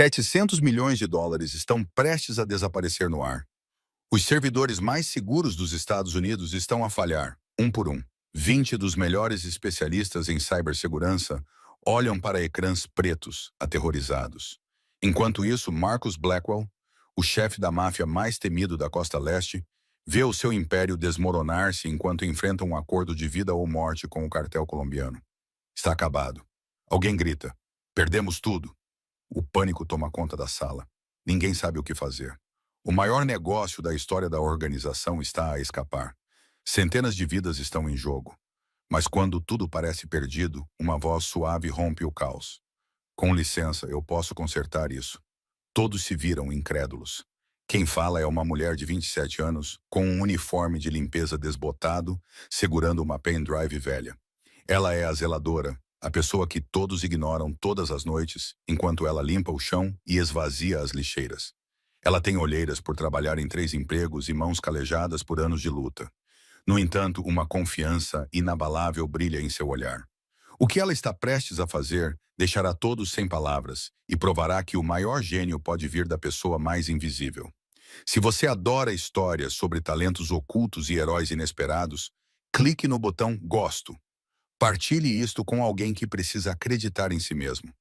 US$ 700 milhões estão prestes a desaparecer no ar. Os servidores mais seguros dos Estados Unidos estão a falhar, um por um. 20 dos melhores especialistas em cibersegurança olham para ecrãs pretos, aterrorizados. Enquanto isso, Marcus Blackwell, o chefe da máfia mais temido da Costa Leste, vê o seu império desmoronar-se enquanto enfrenta um acordo de vida ou morte com o cartel colombiano. Está acabado. Alguém grita: "Perdemos tudo." O pânico toma conta da sala. Ninguém sabe o que fazer. O maior negócio da história da organização está a escapar. Centenas de vidas estão em jogo. Mas quando tudo parece perdido, uma voz suave rompe o caos. "Com licença, eu posso consertar isso." Todos se viram incrédulos. Quem fala é uma mulher de 27 anos, com um uniforme de limpeza desbotado, segurando uma pendrive velha. Ela é a zeladora, a pessoa que todos ignoram todas as noites, enquanto ela limpa o chão e esvazia as lixeiras. Ela tem olheiras por trabalhar em 3 empregos e mãos calejadas por anos de luta. No entanto, uma confiança inabalável brilha em seu olhar. O que ela está prestes a fazer deixará todos sem palavras e provará que o maior gênio pode vir da pessoa mais invisível. Se você adora histórias sobre talentos ocultos e heróis inesperados, clique no botão "Gosto". Partilhe isto com alguém que precisa acreditar em si mesmo.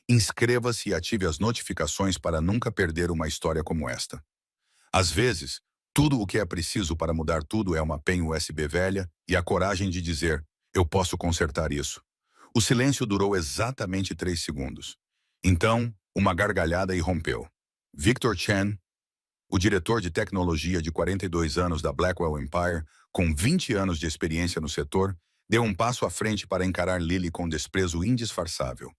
Inscreva-se e ative as notificações para nunca perder uma história como esta. Às vezes, tudo o que é preciso para mudar tudo é uma pen USB velha e a coragem de dizer: "Eu posso consertar isso." O silêncio durou exatamente 3 segundos. Então, uma gargalhada irrompeu. Victor Chen, o diretor de tecnologia de 42 anos da Blackwell Empire, com 20 anos de experiência no setor, deu um passo à frente para encarar Lily com desprezo indisfarçável.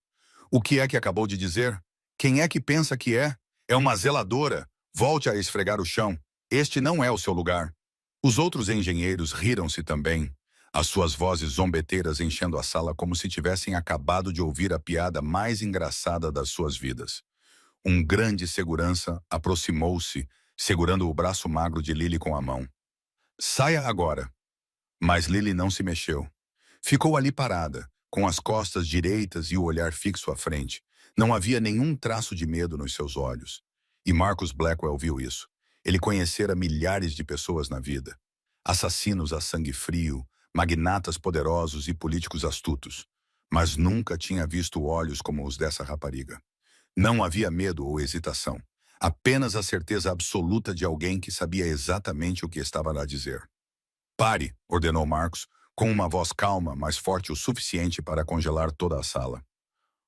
"O que é que acabou de dizer? Quem é que pensa que é? É uma zeladora. Volte a esfregar o chão. Este não é o seu lugar." Os outros engenheiros riram-se também, as suas vozes zombeteiras enchendo a sala como se tivessem acabado de ouvir a piada mais engraçada das suas vidas. Um grande segurança aproximou-se, segurando o braço magro de Lily com a mão. "Saia agora." Mas Lily não se mexeu. Ficou ali parada, com as costas direitas e o olhar fixo à frente. Não havia nenhum traço de medo nos seus olhos. E Marcus Blackwell viu isso. Ele conhecera milhares de pessoas na vida. Assassinos a sangue frio, magnatas poderosos e políticos astutos. Mas nunca tinha visto olhos como os dessa rapariga. Não havia medo ou hesitação. Apenas a certeza absoluta de alguém que sabia exatamente o que estava a dizer. "Pare", ordenou Marcus, com uma voz calma, mas forte o suficiente para congelar toda a sala.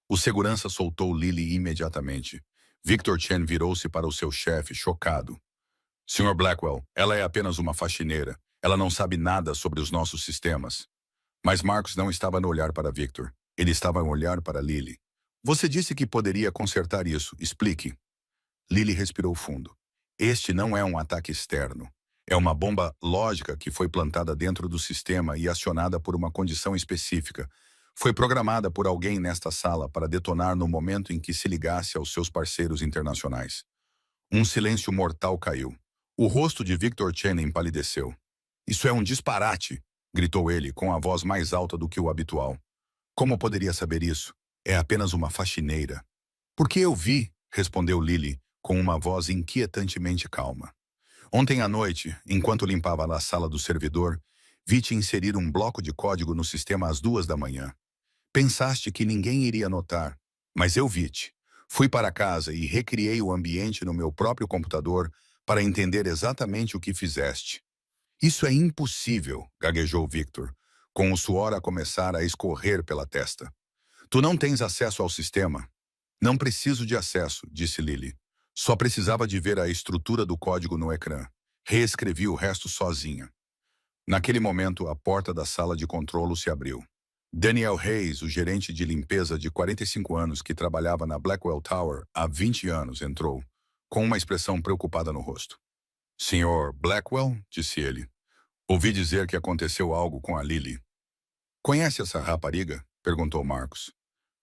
O segurança soltou Lily imediatamente. Victor Chen virou-se para o seu chefe, chocado. "Sr. Blackwell, ela é apenas uma faxineira. Ela não sabe nada sobre os nossos sistemas." Mas Marcus não estava a olhar para Victor. Ele estava a olhar para Lily. "Você disse que poderia consertar isso. Explique." Lily respirou fundo. "Este não é um ataque externo. É uma bomba lógica que foi plantada dentro do sistema e acionada por uma condição específica. Foi programada por alguém nesta sala para detonar no momento em que se ligasse aos seus parceiros internacionais." Um silêncio mortal caiu. O rosto de Victor Chen empalideceu. "Isso é um disparate!" gritou ele, com a voz mais alta do que o habitual. "Como poderia saber isso? É apenas uma faxineira." "Porque eu vi", respondeu Lily, com uma voz inquietantemente calma. "Ontem à noite, enquanto limpava a sala do servidor, vi-te inserir um bloco de código no sistema às 2 da manhã. Pensaste que ninguém iria notar, mas eu vi-te. Fui para casa e recriei o ambiente no meu próprio computador para entender exatamente o que fizeste." "Isso é impossível", gaguejou Victor, com o suor a começar a escorrer pela testa. "Tu não tens acesso ao sistema." "Não preciso de acesso", disse Lily. "Só precisava de ver a estrutura do código no ecrã. Reescrevi o resto sozinha." Naquele momento, a porta da sala de controlo se abriu. Daniel Hayes, o gerente de limpeza de 45 anos que trabalhava na Blackwell Tower há 20 anos, entrou, com uma expressão preocupada no rosto. "Senhor Blackwell", disse ele. "Ouvi dizer que aconteceu algo com a Lily." "Conhece essa rapariga?" perguntou Marcus.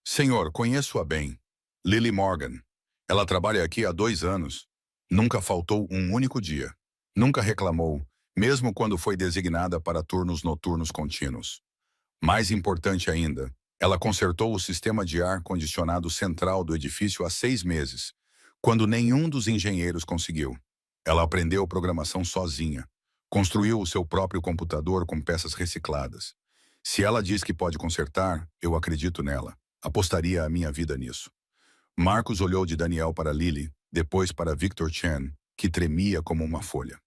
"Senhor, conheço-a bem. Lily Morgan. Ela trabalha aqui há 2 anos. Nunca faltou um único dia. Nunca reclamou, mesmo quando foi designada para turnos noturnos contínuos. Mais importante ainda, Ela consertou o sistema de ar-condicionado central do edifício há 6 meses, quando nenhum dos engenheiros conseguiu. Ela aprendeu programação sozinha, construiu o seu próprio computador com peças recicladas. Se ela diz que pode consertar, eu acredito nela. Apostaria a minha vida nisso. Marcos olhou de Daniel para Lily, depois para Victor Chen, que tremia como uma folha.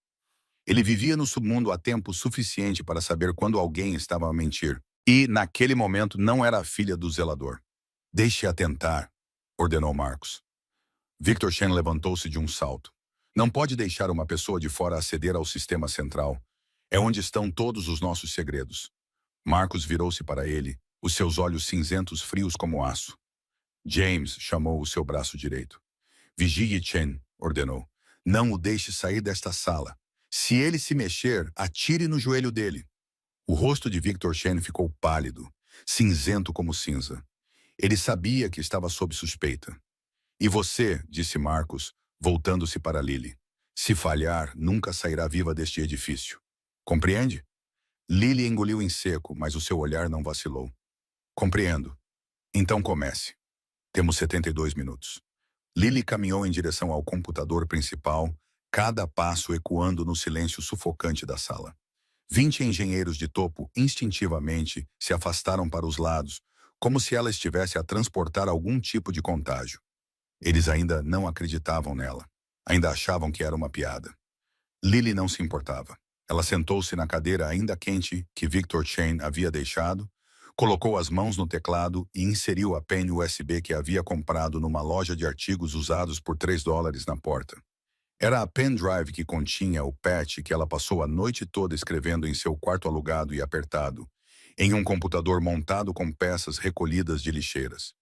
Ele vivia no submundo há tempo suficiente para saber quando alguém estava a mentir. E, naquele momento, não era a filha do zelador. Deixe-a tentar, ordenou Marcos. Victor Chen levantou-se de um salto. Não pode deixar uma pessoa de fora aceder ao sistema central. É onde estão todos os nossos segredos. Marcos virou-se para ele, os seus olhos cinzentos frios como aço. James chamou o seu braço direito. Vigie Chen, ordenou. Não o deixe sair desta sala. Se ele se mexer, atire no joelho dele. O rosto de Victor Chen ficou pálido, cinzento como cinza. Ele sabia que estava sob suspeita. E você, disse Marcos, voltando-se para Lily. Se falhar, nunca sairá viva deste edifício. Compreende? Lily engoliu em seco, mas o seu olhar não vacilou. Compreendo. Então comece. Temos 72 minutos. Lily caminhou em direção ao computador principal, cada passo ecoando no silêncio sufocante da sala. 20 engenheiros de topo instintivamente se afastaram para os lados, como se ela estivesse a transportar algum tipo de contágio. Eles ainda não acreditavam nela. Ainda achavam que era uma piada. Lily não se importava. Ela sentou-se na cadeira ainda quente que Victor Chen havia deixado, colocou as mãos no teclado e inseriu a pen USB que havia comprado numa loja de artigos usados por $3 na porta. Era a pendrive que continha o patch que ela passou a noite toda escrevendo em seu quarto alugado e apertado, em um computador montado com peças recolhidas de lixeiras.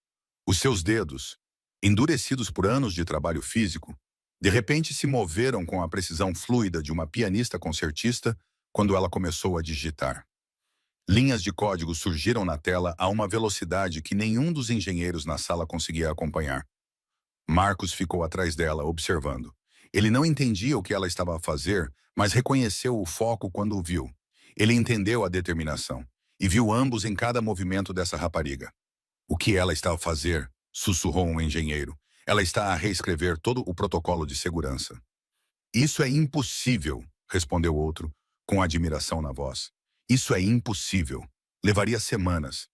Os seus dedos, endurecidos por anos de trabalho físico, de repente se moveram com a precisão fluida de uma pianista concertista quando ela começou a digitar. Linhas de código surgiram na tela a uma velocidade que nenhum dos engenheiros na sala conseguia acompanhar. Marcos ficou atrás dela, observando. Ele não entendia o que ela estava a fazer, mas reconheceu o foco quando o viu. Ele entendeu a determinação e viu ambos em cada movimento dessa rapariga. O que ela está a fazer? Sussurrou um engenheiro. Ela está a reescrever todo o protocolo de segurança. Isso é impossível, respondeu outro, com admiração na voz. Isso é impossível. Levaria semanas.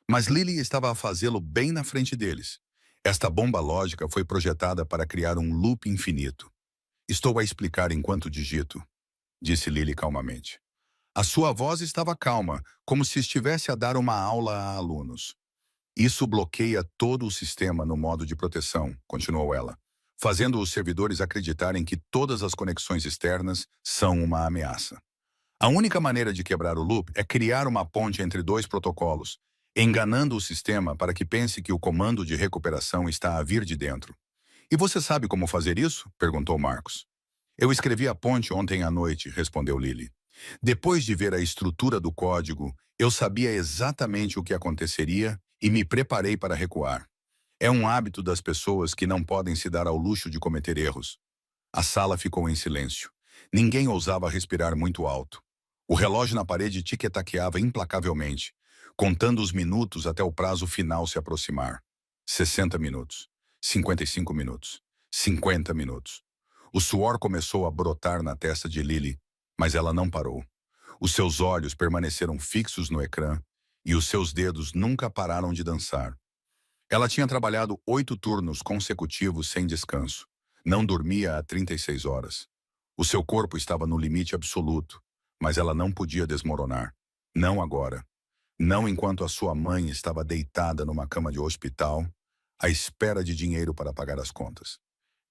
Mas Lily estava a fazê-lo bem na frente deles. Esta bomba lógica foi projetada para criar um loop infinito. Estou a explicar enquanto digito, disse Lily calmamente. A sua voz estava calma, como se estivesse a dar uma aula a alunos. Isso bloqueia todo o sistema no modo de proteção, continuou ela, fazendo os servidores acreditarem que todas as conexões externas são uma ameaça. A única maneira de quebrar o loop é criar uma ponte entre dois protocolos, enganando o sistema para que pense que o comando de recuperação está a vir de dentro. E você sabe como fazer isso? Perguntou Marcos. Eu escrevi a ponte ontem à noite, respondeu Lily. Depois de ver a estrutura do código, eu sabia exatamente o que aconteceria e me preparei para recuar. É um hábito das pessoas que não podem se dar ao luxo de cometer erros. A sala ficou em silêncio. Ninguém ousava respirar muito alto. O relógio na parede tic-taqueava implacavelmente, contando os minutos até o prazo final se aproximar. 60 minutos. 55 minutos. 50 minutos. O suor começou a brotar na testa de Lily, mas ela não parou. Os seus olhos permaneceram fixos no ecrã e os seus dedos nunca pararam de dançar. Ela tinha trabalhado 8 turnos consecutivos sem descanso. Não dormia há 36 horas. O seu corpo estava no limite absoluto, mas ela não podia desmoronar. Não agora. Não enquanto a sua mãe estava deitada numa cama de hospital, à espera de dinheiro para pagar as contas.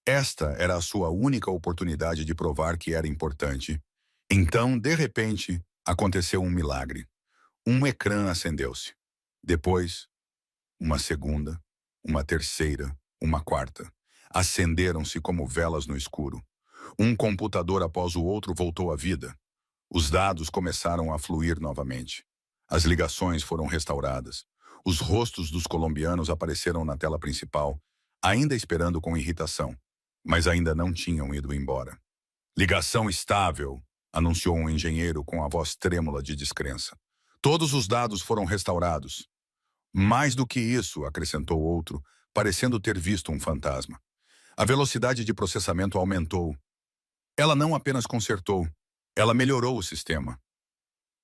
Esta era a sua única oportunidade de provar que era importante. Então, de repente, aconteceu um milagre. Um ecrã acendeu-se. Depois, uma segunda, uma terceira, uma quarta. Acenderam-se como velas no escuro. Um computador após o outro voltou à vida. Os dados começaram a fluir novamente. As ligações foram restauradas. Os rostos dos colombianos apareceram na tela principal, ainda esperando com irritação, mas ainda não tinham ido embora. Ligação estável, anunciou um engenheiro com a voz trêmula de descrença. Todos os dados foram restaurados. Mais do que isso, acrescentou outro, parecendo ter visto um fantasma. A velocidade de processamento aumentou. Ela não apenas consertou, ela melhorou o sistema.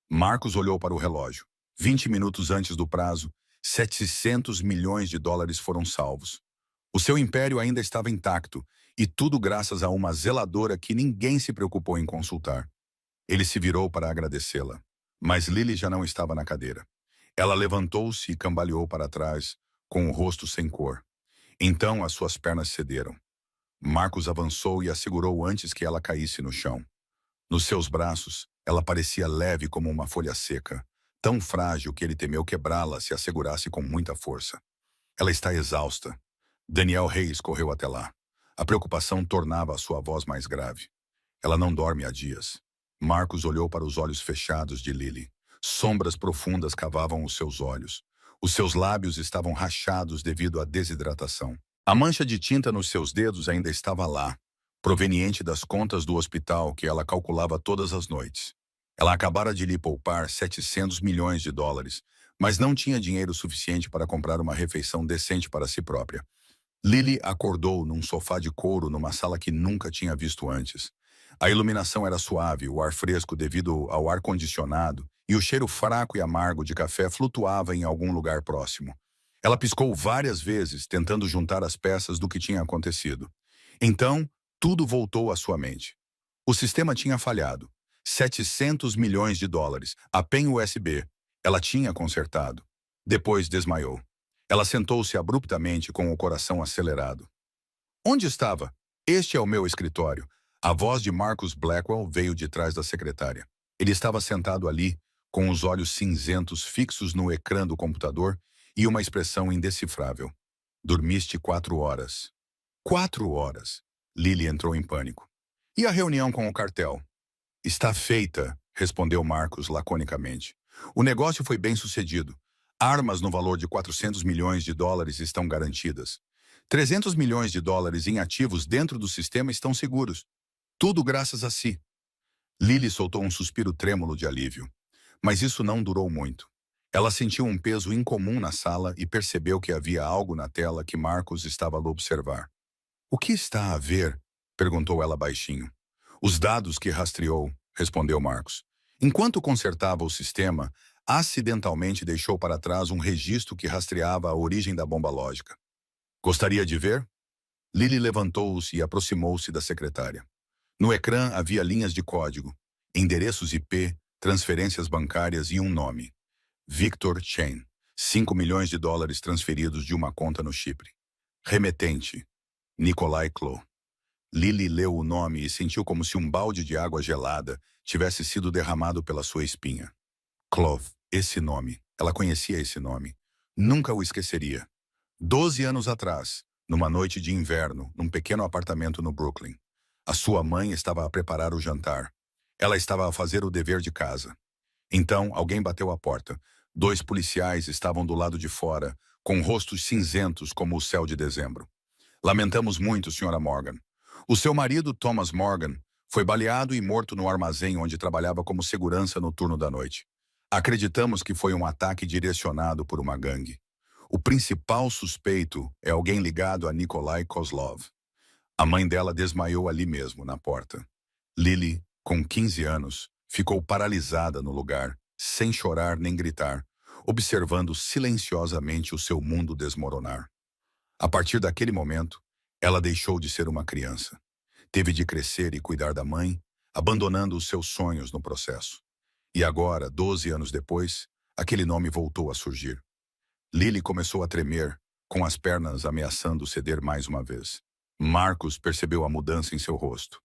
Marcos olhou para o relógio. 20 minutos antes do prazo, 700 milhões de dólares foram salvos. O seu império ainda estava intacto, e tudo graças a uma zeladora que ninguém se preocupou em consultar. Ele se virou para agradecê-la. Mas Lily já não estava na cadeira. Ela levantou-se e cambaleou para trás, com o rosto sem cor. Então as suas pernas cederam. Marcos avançou e a segurou antes que ela caísse no chão. Nos seus braços, ela parecia leve como uma folha seca, tão frágil que ele temeu quebrá-la se a segurasse com muita força. Ela está exausta. Daniel Reis correu até lá. A preocupação tornava a sua voz mais grave. Ela não dorme há dias. Marcos olhou para os olhos fechados de Lily. Sombras profundas cavavam os seus olhos. Os seus lábios estavam rachados devido à desidratação. A mancha de tinta nos seus dedos ainda estava lá, proveniente das contas do hospital que ela calculava todas as noites. Ela acabara de lhe poupar 700 milhões de dólares, mas não tinha dinheiro suficiente para comprar uma refeição decente para si própria. Lily acordou num sofá de couro numa sala que nunca tinha visto antes. A iluminação era suave, o ar fresco devido ao ar-condicionado e o cheiro fraco e amargo de café flutuava em algum lugar próximo. Ela piscou várias vezes, tentando juntar as peças do que tinha acontecido. Então, tudo voltou à sua mente. O sistema tinha falhado. 700 milhões de dólares, a PEN USB. Ela tinha consertado. Depois desmaiou. Ela sentou-se abruptamente com o coração acelerado. Onde estava? Este é o meu escritório. A voz de Marcus Blackwell veio de trás da secretária. Ele estava sentado ali, com os olhos cinzentos fixos no ecrã do computador e uma expressão indecifrável. Dormiste 4 horas. 4 horas. Lily entrou em pânico. E a reunião com o cartel? Está feita, respondeu Marcos laconicamente. O negócio foi bem sucedido. Armas no valor de 400 milhões de dólares estão garantidas. 300 milhões de dólares em ativos dentro do sistema estão seguros. Tudo graças a si. Lily soltou um suspiro trêmulo de alívio. Mas isso não durou muito. Ela sentiu um peso incomum na sala e percebeu que havia algo na tela que Marcos estava a observar. O que está a ver? Perguntou ela baixinho. Os dados que rastreou, respondeu Marcos. Enquanto consertava o sistema, acidentalmente deixou para trás um registro que rastreava a origem da bomba lógica. Gostaria de ver? Lily levantou-se e aproximou-se da secretária. No ecrã havia linhas de código, endereços IP, transferências bancárias e um nome. Victor Chen. 5 milhões de dólares transferidos de uma conta no Chipre. Remetente. Nikolai Klo. Lily leu o nome e sentiu como se um balde de água gelada tivesse sido derramado pela sua espinha. Clove, esse nome. Ela conhecia esse nome. Nunca o esqueceria. 12 anos atrás, numa noite de inverno, num pequeno apartamento no Brooklyn. A sua mãe estava a preparar o jantar. Ela estava a fazer o dever de casa. Então, alguém bateu à porta. 2 policiais estavam do lado de fora, com rostos cinzentos como o céu de dezembro. Lamentamos muito, Sra. Morgan. O seu marido, Thomas Morgan, foi baleado e morto no armazém onde trabalhava como segurança no turno da noite. Acreditamos que foi um ataque direcionado por uma gangue. O principal suspeito é alguém ligado a Nikolai Kozlov. A mãe dela desmaiou ali mesmo, na porta. Lily, com 15 anos, ficou paralisada no lugar, sem chorar nem gritar, observando silenciosamente o seu mundo desmoronar. A partir daquele momento, ela deixou de ser uma criança. Teve de crescer e cuidar da mãe, abandonando os seus sonhos no processo. E agora, 12 anos depois, aquele nome voltou a surgir. Lily começou a tremer, com as pernas ameaçando ceder mais uma vez. Marcos percebeu a mudança em seu rosto.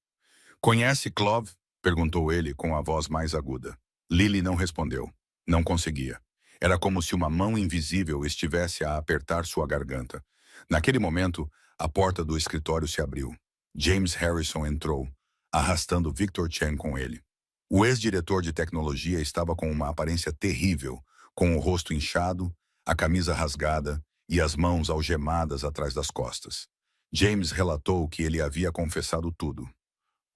Conhece Clove? Perguntou ele com a voz mais aguda. Lily não respondeu. Não conseguia. Era como se uma mão invisível estivesse a apertar sua garganta. Naquele momento, a porta do escritório se abriu. James Harrison entrou, arrastando Victor Chen com ele. O ex-diretor de tecnologia estava com uma aparência terrível, com o rosto inchado, a camisa rasgada e as mãos algemadas atrás das costas. James relatou que ele havia confessado tudo.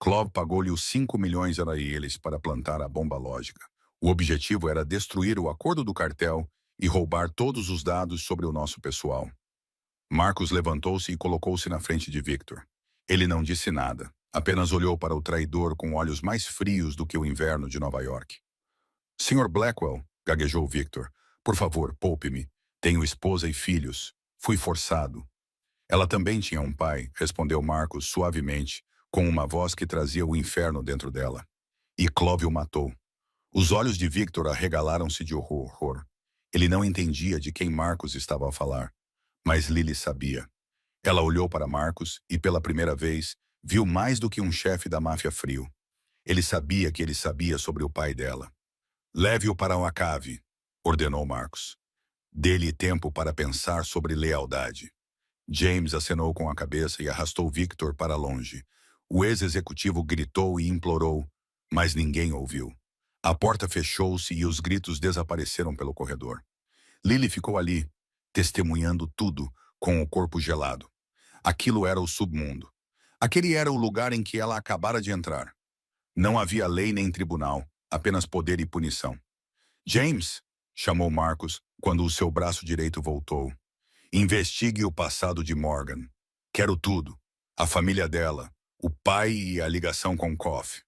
Clove pagou-lhe os 5 milhões israelis para plantar a bomba lógica. O objetivo era destruir o acordo do cartel e roubar todos os dados sobre o nosso pessoal. Marcos levantou-se e colocou-se na frente de Victor. Ele não disse nada, apenas olhou para o traidor com olhos mais frios do que o inverno de Nova York. Senhor Blackwell, gaguejou Victor, por favor, poupe-me. Tenho esposa e filhos. Fui forçado. Ela também tinha um pai, respondeu Marcos suavemente, com uma voz que trazia o inferno dentro dela. E Clove o matou. Os olhos de Victor arregalaram-se de horror. Ele não entendia de quem Marcos estava a falar, mas Lily sabia. Ela olhou para Marcos e, pela primeira vez, viu mais do que um chefe da máfia frio. Ele sabia que ele sabia sobre o pai dela. Leve-o para uma cave, ordenou Marcos. Dê-lhe tempo para pensar sobre lealdade. James acenou com a cabeça e arrastou Victor para longe. O ex-executivo gritou e implorou, mas ninguém ouviu. A porta fechou-se e os gritos desapareceram pelo corredor. Lily ficou ali, testemunhando tudo, com o corpo gelado. Aquilo era o submundo. Aquele era o lugar em que ela acabara de entrar. Não havia lei nem tribunal, apenas poder e punição. James, chamou Marcos, quando o seu braço direito voltou. Investigue o passado de Morgan. Quero tudo. A família dela, o pai e a ligação com Koff.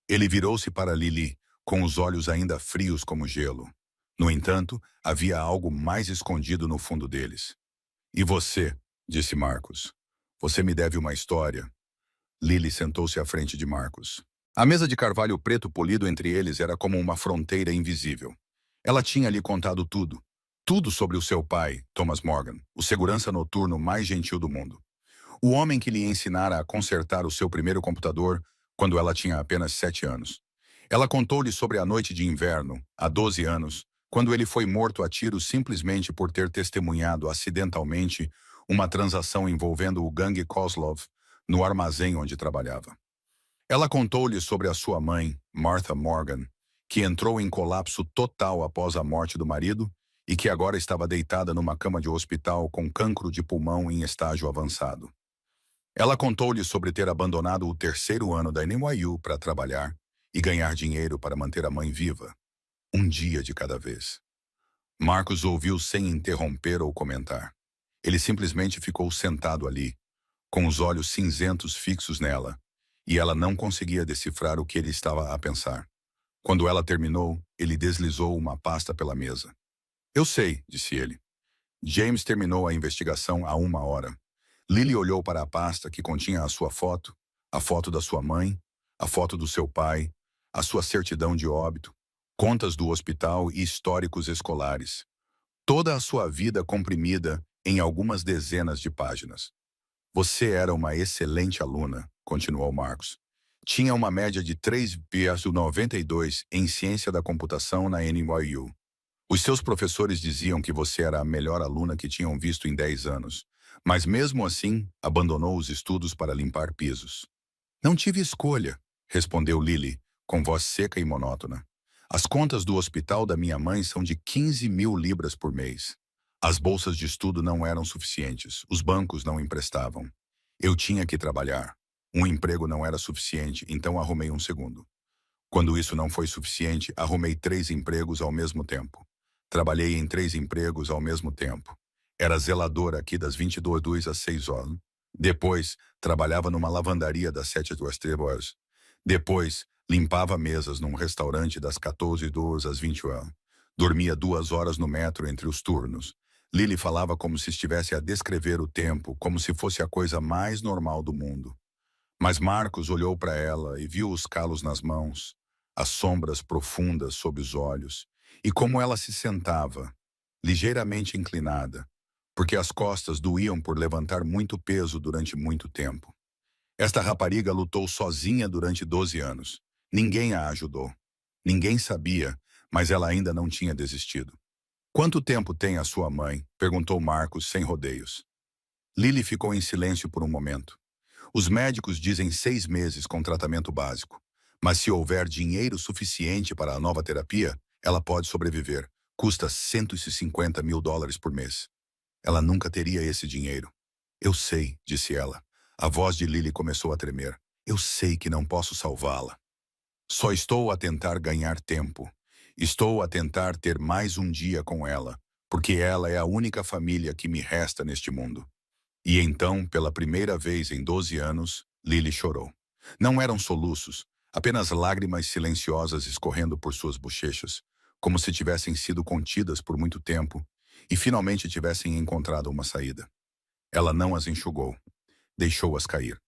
Ele virou-se para Lily, com os olhos ainda frios como gelo. No entanto, havia algo mais escondido no fundo deles. E você, disse Marcos. Você me deve uma história. Lily sentou-se à frente de Marcos. A mesa de carvalho preto polido entre eles era como uma fronteira invisível. Ela tinha lhe contado tudo. Tudo sobre o seu pai, Thomas Morgan, o segurança noturno mais gentil do mundo. O homem que lhe ensinara a consertar o seu primeiro computador quando ela tinha apenas 7 anos. Ela contou-lhe sobre a noite de inverno, há 12 anos, quando ele foi morto a tiros simplesmente por ter testemunhado acidentalmente uma transação envolvendo o gangue Kozlov no armazém onde trabalhava. Ela contou-lhe sobre a sua mãe, Martha Morgan, que entrou em colapso total após a morte do marido e que agora estava deitada numa cama de hospital com cancro de pulmão em estágio avançado. Ela contou-lhe sobre ter abandonado o 3º ano da NYU para trabalhar e ganhar dinheiro para manter a mãe viva. Um dia de cada vez. Marcos ouviu sem interromper ou comentar. Ele simplesmente ficou sentado ali, com os olhos cinzentos fixos nela, e ela não conseguia decifrar o que ele estava a pensar. Quando ela terminou, ele deslizou uma pasta pela mesa. Eu sei, disse ele. James terminou a investigação há 1 hora. Lily olhou para a pasta que continha a sua foto, a foto da sua mãe, a foto do seu pai, a sua certidão de óbito, contas do hospital e históricos escolares. Toda a sua vida comprimida em algumas dezenas de páginas. Você era uma excelente aluna, continuou Marcos. Tinha uma média de 3,92 em ciência da computação na NYU. Os seus professores diziam que você era a melhor aluna que tinham visto em 10 anos, mas mesmo assim abandonou os estudos para limpar pisos. Não tive escolha, respondeu Lily, com voz seca e monótona. As contas do hospital da minha mãe são de 15.000 libras por mês. As bolsas de estudo não eram suficientes, os bancos não emprestavam. Eu tinha que trabalhar. Um emprego não era suficiente, então arrumei um segundo. Quando isso não foi suficiente, arrumei 3 empregos ao mesmo tempo. Trabalhei em 3 empregos ao mesmo tempo. Era zeladora aqui das 22 às 6 horas. Depois, trabalhava numa lavandaria das 7 às 3 horas. Depois, limpava mesas num restaurante das 14h às 20 horas. Dormia 2 horas no metro entre os turnos. Lily falava como se estivesse a descrever o tempo, como se fosse a coisa mais normal do mundo. Mas Marcos olhou para ela e viu os calos nas mãos, as sombras profundas sob os olhos, e como ela se sentava, ligeiramente inclinada, porque as costas doíam por levantar muito peso durante muito tempo. Esta rapariga lutou sozinha durante 12 anos. Ninguém a ajudou. Ninguém sabia, mas ela ainda não tinha desistido. Quanto tempo tem a sua mãe? Perguntou Marcos sem rodeios. Lily ficou em silêncio por um momento. Os médicos dizem 6 meses com tratamento básico. Mas se houver dinheiro suficiente para a nova terapia, ela pode sobreviver. Custa $150.000 por mês. Ela nunca teria esse dinheiro. Eu sei, disse ela. A voz de Lily começou a tremer. Eu sei que não posso salvá-la. Só estou a tentar ganhar tempo. Estou a tentar ter mais um dia com ela, porque ela é a única família que me resta neste mundo. E então, pela primeira vez em 12 anos, Lily chorou. Não eram soluços, apenas lágrimas silenciosas escorrendo por suas bochechas, como se tivessem sido contidas por muito tempo e finalmente tivessem encontrado uma saída. Ela não as enxugou, deixou-as cair.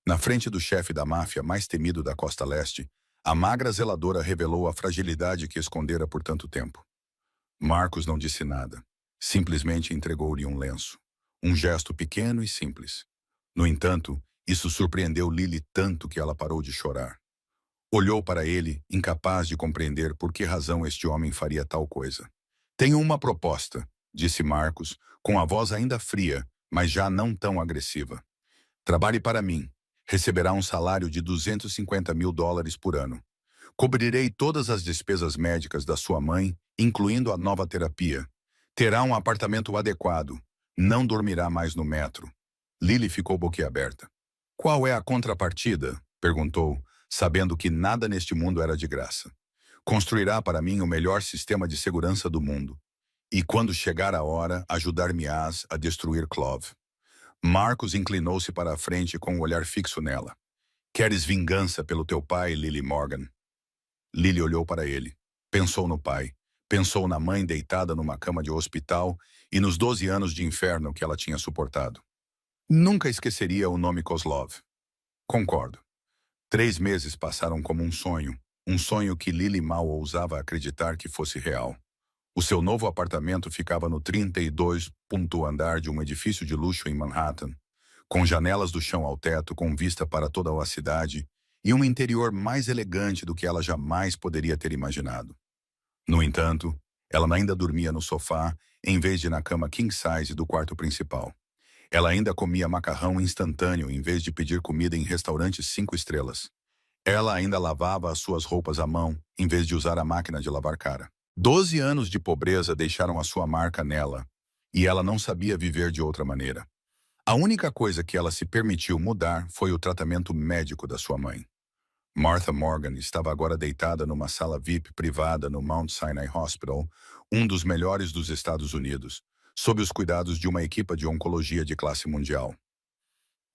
Na frente do chefe da máfia mais temido da Costa Leste, a magra zeladora revelou a fragilidade que escondera por tanto tempo. Marcos não disse nada. Simplesmente entregou-lhe um lenço. Um gesto pequeno e simples. No entanto, isso surpreendeu Lily tanto que ela parou de chorar. Olhou para ele, incapaz de compreender por que razão este homem faria tal coisa. Tenho uma proposta, disse Marcos, com a voz ainda fria, mas já não tão agressiva. Trabalhe para mim. Receberá um salário de US$ 250.000 por ano. Cobrirei todas as despesas médicas da sua mãe, incluindo a nova terapia. Terá um apartamento adequado. Não dormirá mais no metro. Lily ficou boquiaberta. Qual é a contrapartida? Perguntou, sabendo que nada neste mundo era de graça. Construirá para mim o melhor sistema de segurança do mundo. E quando chegar a hora, ajudar-me-ás a destruir Clove. Marcos inclinou-se para a frente com o olhar fixo nela. Queres vingança pelo teu pai, Lily Morgan? Lily olhou para ele. Pensou no pai. Pensou na mãe deitada numa cama de hospital e nos 12 anos de inferno que ela tinha suportado. Nunca esqueceria o nome Kozlov. Concordo. 3 meses passaram como um sonho que Lily mal ousava acreditar que fosse real. O seu novo apartamento ficava no 32º andar de um edifício de luxo em Manhattan, com janelas do chão ao teto com vista para toda a cidade e um interior mais elegante do que ela jamais poderia ter imaginado. No entanto, ela ainda dormia no sofá em vez de na cama king size do quarto principal. Ela ainda comia macarrão instantâneo em vez de pedir comida em restaurantes 5 estrelas. Ela ainda lavava as suas roupas à mão em vez de usar a máquina de lavar cara. 12 anos de pobreza deixaram a sua marca nela, e ela não sabia viver de outra maneira. A única coisa que ela se permitiu mudar foi o tratamento médico da sua mãe. Martha Morgan estava agora deitada numa sala VIP privada no Mount Sinai Hospital, um dos melhores dos Estados Unidos, sob os cuidados de uma equipe de oncologia de classe mundial.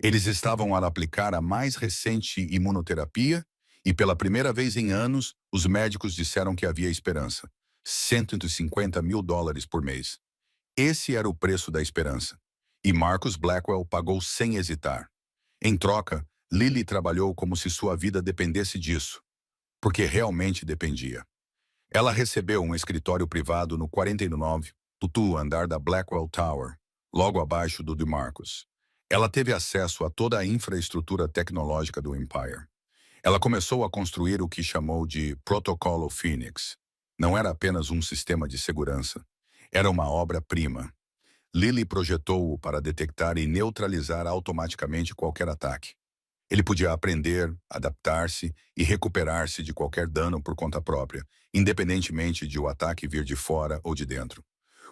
Eles estavam a aplicar a mais recente imunoterapia e, pela primeira vez em anos, os médicos disseram que havia esperança. US$ 150.000 por mês. Esse era o preço da esperança. E Marcus Blackwell pagou sem hesitar. Em troca, Lily trabalhou como se sua vida dependesse disso, porque realmente dependia. Ela recebeu um escritório privado no 49º andar da Blackwell Tower, logo abaixo do de Marcus. Ela teve acesso a toda a infraestrutura tecnológica do Empire. Ela começou a construir o que chamou de Protocolo Phoenix. Não era apenas um sistema de segurança. Era uma obra-prima. Lily projetou-o para detectar e neutralizar automaticamente qualquer ataque. Ele podia aprender, adaptar-se e recuperar-se de qualquer dano por conta própria, independentemente de o ataque vir de fora ou de dentro.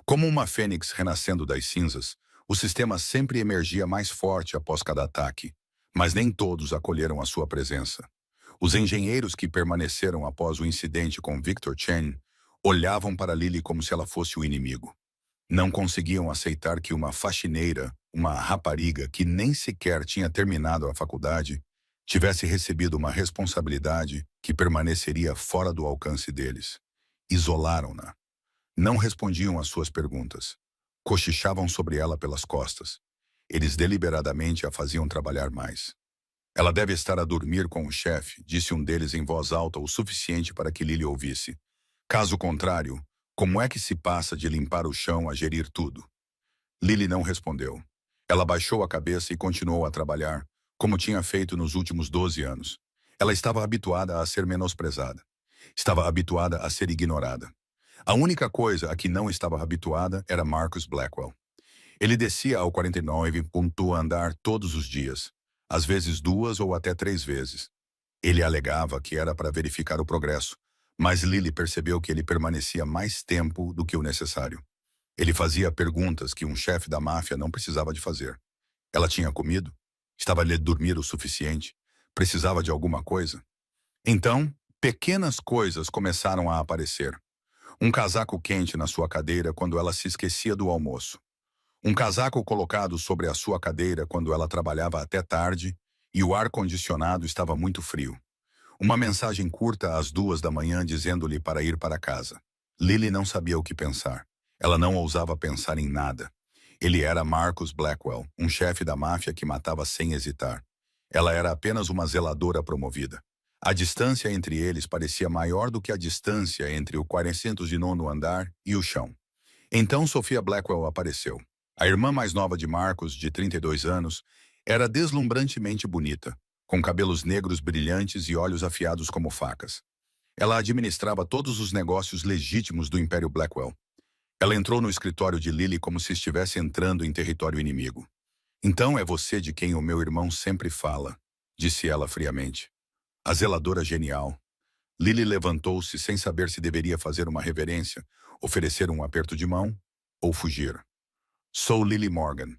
Como uma fênix renascendo das cinzas, o sistema sempre emergia mais forte após cada ataque, mas nem todos acolheram a sua presença. Os engenheiros que permaneceram após o incidente com Victor Chen olhavam para Lily como se ela fosse o inimigo. Não conseguiam aceitar que uma faxineira, uma rapariga que nem sequer tinha terminado a faculdade, tivesse recebido uma responsabilidade que permaneceria fora do alcance deles. Isolaram-na. Não respondiam às suas perguntas. Cochichavam sobre ela pelas costas. Eles deliberadamente a faziam trabalhar mais. Ela deve estar a dormir com o chefe, disse um deles em voz alta o suficiente para que Lily ouvisse. Caso contrário, como é que se passa de limpar o chão a gerir tudo? Lily não respondeu. Ela baixou a cabeça e continuou a trabalhar, como tinha feito nos últimos 12 anos. Ela estava habituada a ser menosprezada. Estava habituada a ser ignorada. A única coisa a que não estava habituada era Marcus Blackwell. Ele descia ao 49º andar todos os dias, às vezes 2 ou até 3 vezes. Ele alegava que era para verificar o progresso, mas Lily percebeu que ele permanecia mais tempo do que o necessário. Ele fazia perguntas que um chefe da máfia não precisava de fazer. Ela tinha comido? Estava a dormir o suficiente? Precisava de alguma coisa? Então, pequenas coisas começaram a aparecer. Um casaco quente na sua cadeira quando ela se esquecia do almoço. Um casaco colocado sobre a sua cadeira quando ela trabalhava até tarde e o ar-condicionado estava muito frio. Uma mensagem curta às 2 da manhã dizendo-lhe para ir para casa. Lily não sabia o que pensar. Ela não ousava pensar em nada. Ele era Marcus Blackwell, um chefe da máfia que matava sem hesitar. Ela era apenas uma zeladora promovida. A distância entre eles parecia maior do que a distância entre o 409º andar e o chão. Então Sophia Blackwell apareceu. A irmã mais nova de Marcus, de 32 anos, era deslumbrantemente bonita, com cabelos negros brilhantes e olhos afiados como facas. Ela administrava todos os negócios legítimos do Império Blackwell. Ela entrou no escritório de Lily como se estivesse entrando em território inimigo. Então é você de quem o meu irmão sempre fala, disse ela friamente. A zeladora genial. Lily levantou-se sem saber se deveria fazer uma reverência, oferecer um aperto de mão ou fugir. Sou Lily Morgan.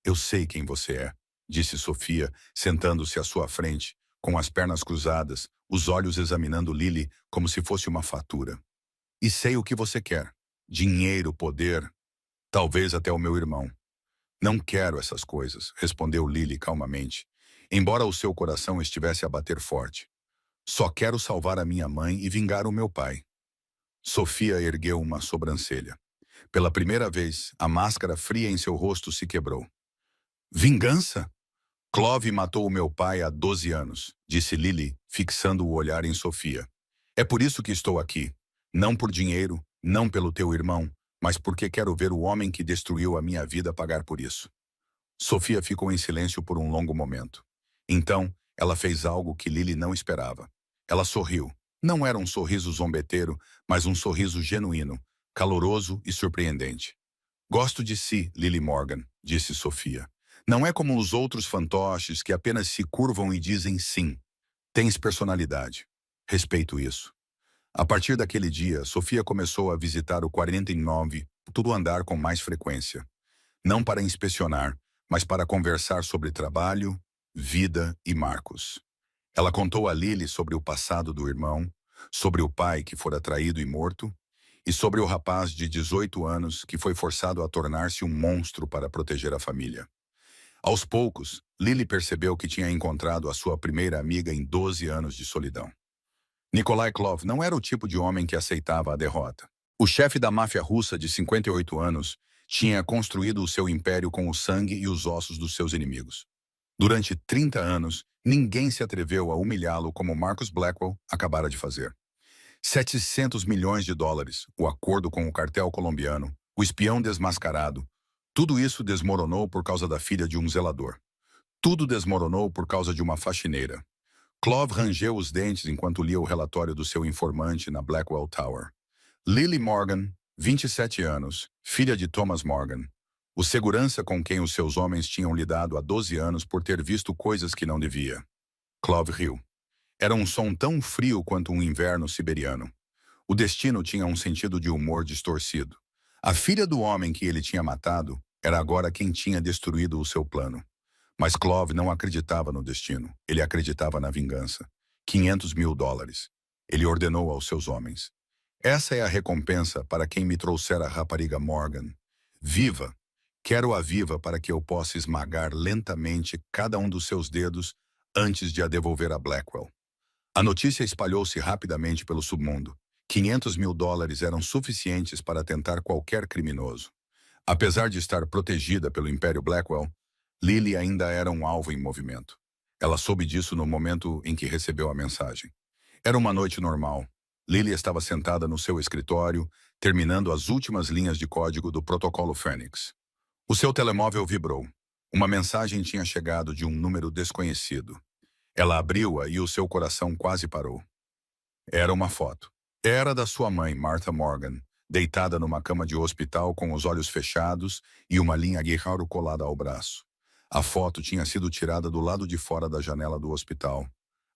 Eu sei quem você é, disse Sophia, sentando-se à sua frente, com as pernas cruzadas, os olhos examinando Lily como se fosse uma fatura. E sei o que você quer. Dinheiro, poder, talvez até o meu irmão. Não quero essas coisas, respondeu Lily calmamente, embora o seu coração estivesse a bater forte. Só quero salvar a minha mãe e vingar o meu pai. Sophia ergueu uma sobrancelha. Pela primeira vez, a máscara fria em seu rosto se quebrou. Vingança? Clove matou o meu pai há 12 anos, disse Lily, fixando o olhar em Sophia. É por isso que estou aqui. Não por dinheiro, não pelo teu irmão, mas porque quero ver o homem que destruiu a minha vida pagar por isso. Sophia ficou em silêncio por um longo momento. Então, ela fez algo que Lily não esperava. Ela sorriu. Não era um sorriso zombeteiro, mas um sorriso genuíno, caloroso e surpreendente. Gosto de si, Lily Morgan, disse Sophia. Não é como os outros fantoches que apenas se curvam e dizem sim. Tens personalidade. Respeito isso. A partir daquele dia, Sophia começou a visitar o 49 todo andar com mais frequência. Não para inspecionar, mas para conversar sobre trabalho, vida e Marcos. Ela contou a Lily sobre o passado do irmão, sobre o pai que fora traído e morto, e sobre o rapaz de 18 anos que foi forçado a tornar-se um monstro para proteger a família. Aos poucos, Lily percebeu que tinha encontrado a sua primeira amiga em 12 anos de solidão. Nikolai Klov não era o tipo de homem que aceitava a derrota. O chefe da máfia russa de 58 anos tinha construído o seu império com o sangue e os ossos dos seus inimigos. Durante 30 anos, ninguém se atreveu a humilhá-lo como Marcus Blackwell acabara de fazer. 700 milhões de dólares, o acordo com o cartel colombiano, o espião desmascarado, tudo isso desmoronou por causa da filha de um zelador. Tudo desmoronou por causa de uma faxineira. Clove rangeu os dentes enquanto lia o relatório do seu informante na Blackwell Tower. Lily Morgan, 27 anos, filha de Thomas Morgan. O segurança com quem os seus homens tinham lidado há 12 anos por ter visto coisas que não devia. Clove riu. Era um som tão frio quanto um inverno siberiano. O destino tinha um sentido de humor distorcido. A filha do homem que ele tinha matado era agora quem tinha destruído o seu plano. Mas Clove não acreditava no destino. Ele acreditava na vingança. 500 mil dólares. Ele ordenou aos seus homens. Essa é a recompensa para quem me trouxer a rapariga Morgan. Viva! Quero-a viva para que eu possa esmagar lentamente cada um dos seus dedos antes de a devolver a Blackwell. A notícia espalhou-se rapidamente pelo submundo. 500 mil dólares eram suficientes para tentar qualquer criminoso. Apesar de estar protegida pelo Império Blackwell, Lily ainda era um alvo em movimento. Ela soube disso no momento em que recebeu a mensagem. Era uma noite normal. Lily estava sentada no seu escritório, terminando as últimas linhas de código do protocolo Fênix. O seu telemóvel vibrou. Uma mensagem tinha chegado de um número desconhecido. Ela abriu-a e o seu coração quase parou. Era uma foto. Era da sua mãe, Martha Morgan, deitada numa cama de hospital com os olhos fechados e uma linha guerreiro colada ao braço. A foto tinha sido tirada do lado de fora da janela do hospital.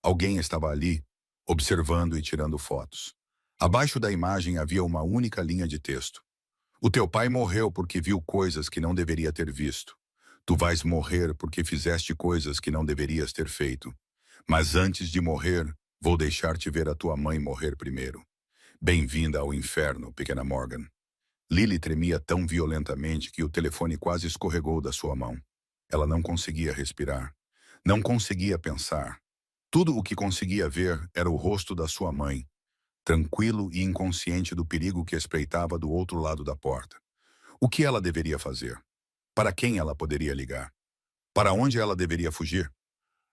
Alguém estava ali, observando e tirando fotos. Abaixo da imagem havia uma única linha de texto. O teu pai morreu porque viu coisas que não deveria ter visto. Tu vais morrer porque fizeste coisas que não deverias ter feito. Mas antes de morrer, vou deixar-te ver a tua mãe morrer primeiro. Bem-vinda ao inferno, pequena Morgan. Lily tremia tão violentamente que o telefone quase escorregou da sua mão. Ela não conseguia respirar. Não conseguia pensar. Tudo o que conseguia ver era o rosto da sua mãe, tranquilo e inconsciente do perigo que espreitava do outro lado da porta. O que ela deveria fazer? Para quem ela poderia ligar? Para onde ela deveria fugir?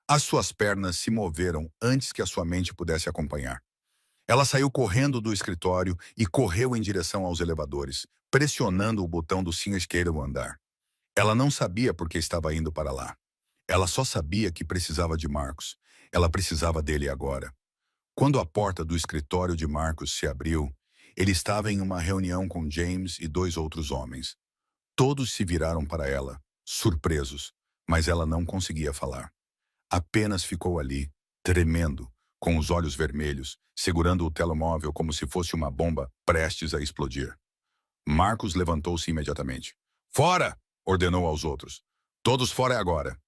As suas pernas se moveram antes que a sua mente pudesse acompanhar. Ela saiu correndo do escritório e correu em direção aos elevadores, pressionando o botão do esquerdo andar. Ela não sabia por que estava indo para lá. Ela só sabia que precisava de Marcos. Ela precisava dele agora. Quando a porta do escritório de Marcos se abriu, ele estava em uma reunião com James e dois outros homens. Todos se viraram para ela, surpresos, mas ela não conseguia falar. Apenas ficou ali, tremendo, com os olhos vermelhos, segurando o telemóvel como se fosse uma bomba prestes a explodir. Marcos levantou-se imediatamente. "Fora!" ordenou aos outros. "Todos fora agora."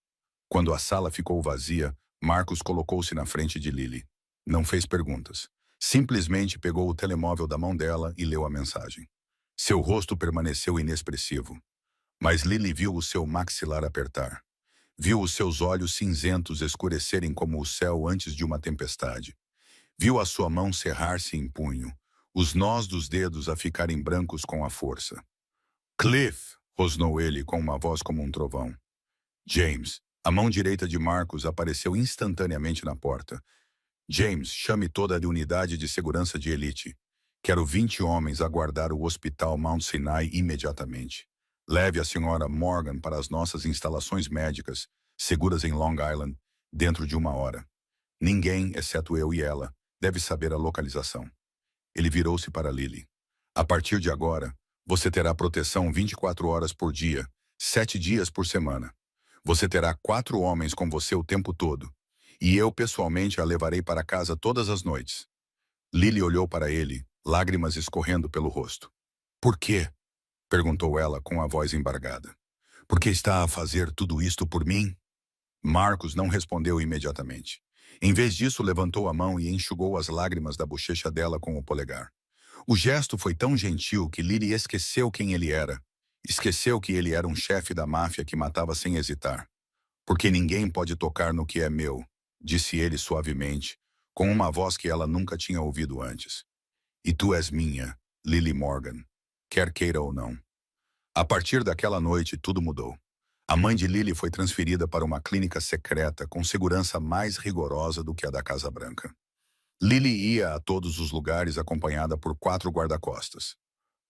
Quando a sala ficou vazia, Marcos colocou-se na frente de Lily. Não fez perguntas. Simplesmente pegou o telemóvel da mão dela e leu a mensagem. Seu rosto permaneceu inexpressivo. Mas Lily viu o seu maxilar apertar. Viu os seus olhos cinzentos escurecerem como o céu antes de uma tempestade. Viu a sua mão cerrar-se em punho, os nós dos dedos a ficarem brancos com a força. "Cliff!" rosnou ele com uma voz como um trovão. "James." A mão direita de Marcos apareceu instantaneamente na porta. "James, chame toda a unidade de segurança de elite. Quero 20 homens a guardar o Hospital Mount Sinai imediatamente. Leve a senhora Morgan para as nossas instalações médicas, seguras em Long Island, dentro de 1 hora. Ninguém, exceto eu e ela, deve saber a localização." Ele virou-se para Lily. "A partir de agora, você terá proteção 24 horas por dia, 7 dias por semana. Você terá 4 homens com você o tempo todo. E eu, pessoalmente, a levarei para casa todas as noites." Lily olhou para ele, lágrimas escorrendo pelo rosto. "Por quê?" perguntou ela com a voz embargada. "Por que está a fazer tudo isto por mim?" Marcos não respondeu imediatamente. Em vez disso, levantou a mão e enxugou as lágrimas da bochecha dela com o polegar. O gesto foi tão gentil que Lily esqueceu quem ele era. Esqueceu que ele era um chefe da máfia que matava sem hesitar. "Porque ninguém pode tocar no que é meu", disse ele suavemente, com uma voz que ela nunca tinha ouvido antes. "E tu és minha, Lily Morgan, quer queira ou não." A partir daquela noite, tudo mudou. A mãe de Lily foi transferida para uma clínica secreta com segurança mais rigorosa do que a da Casa Branca. Lily ia a todos os lugares acompanhada por 4 guarda-costas.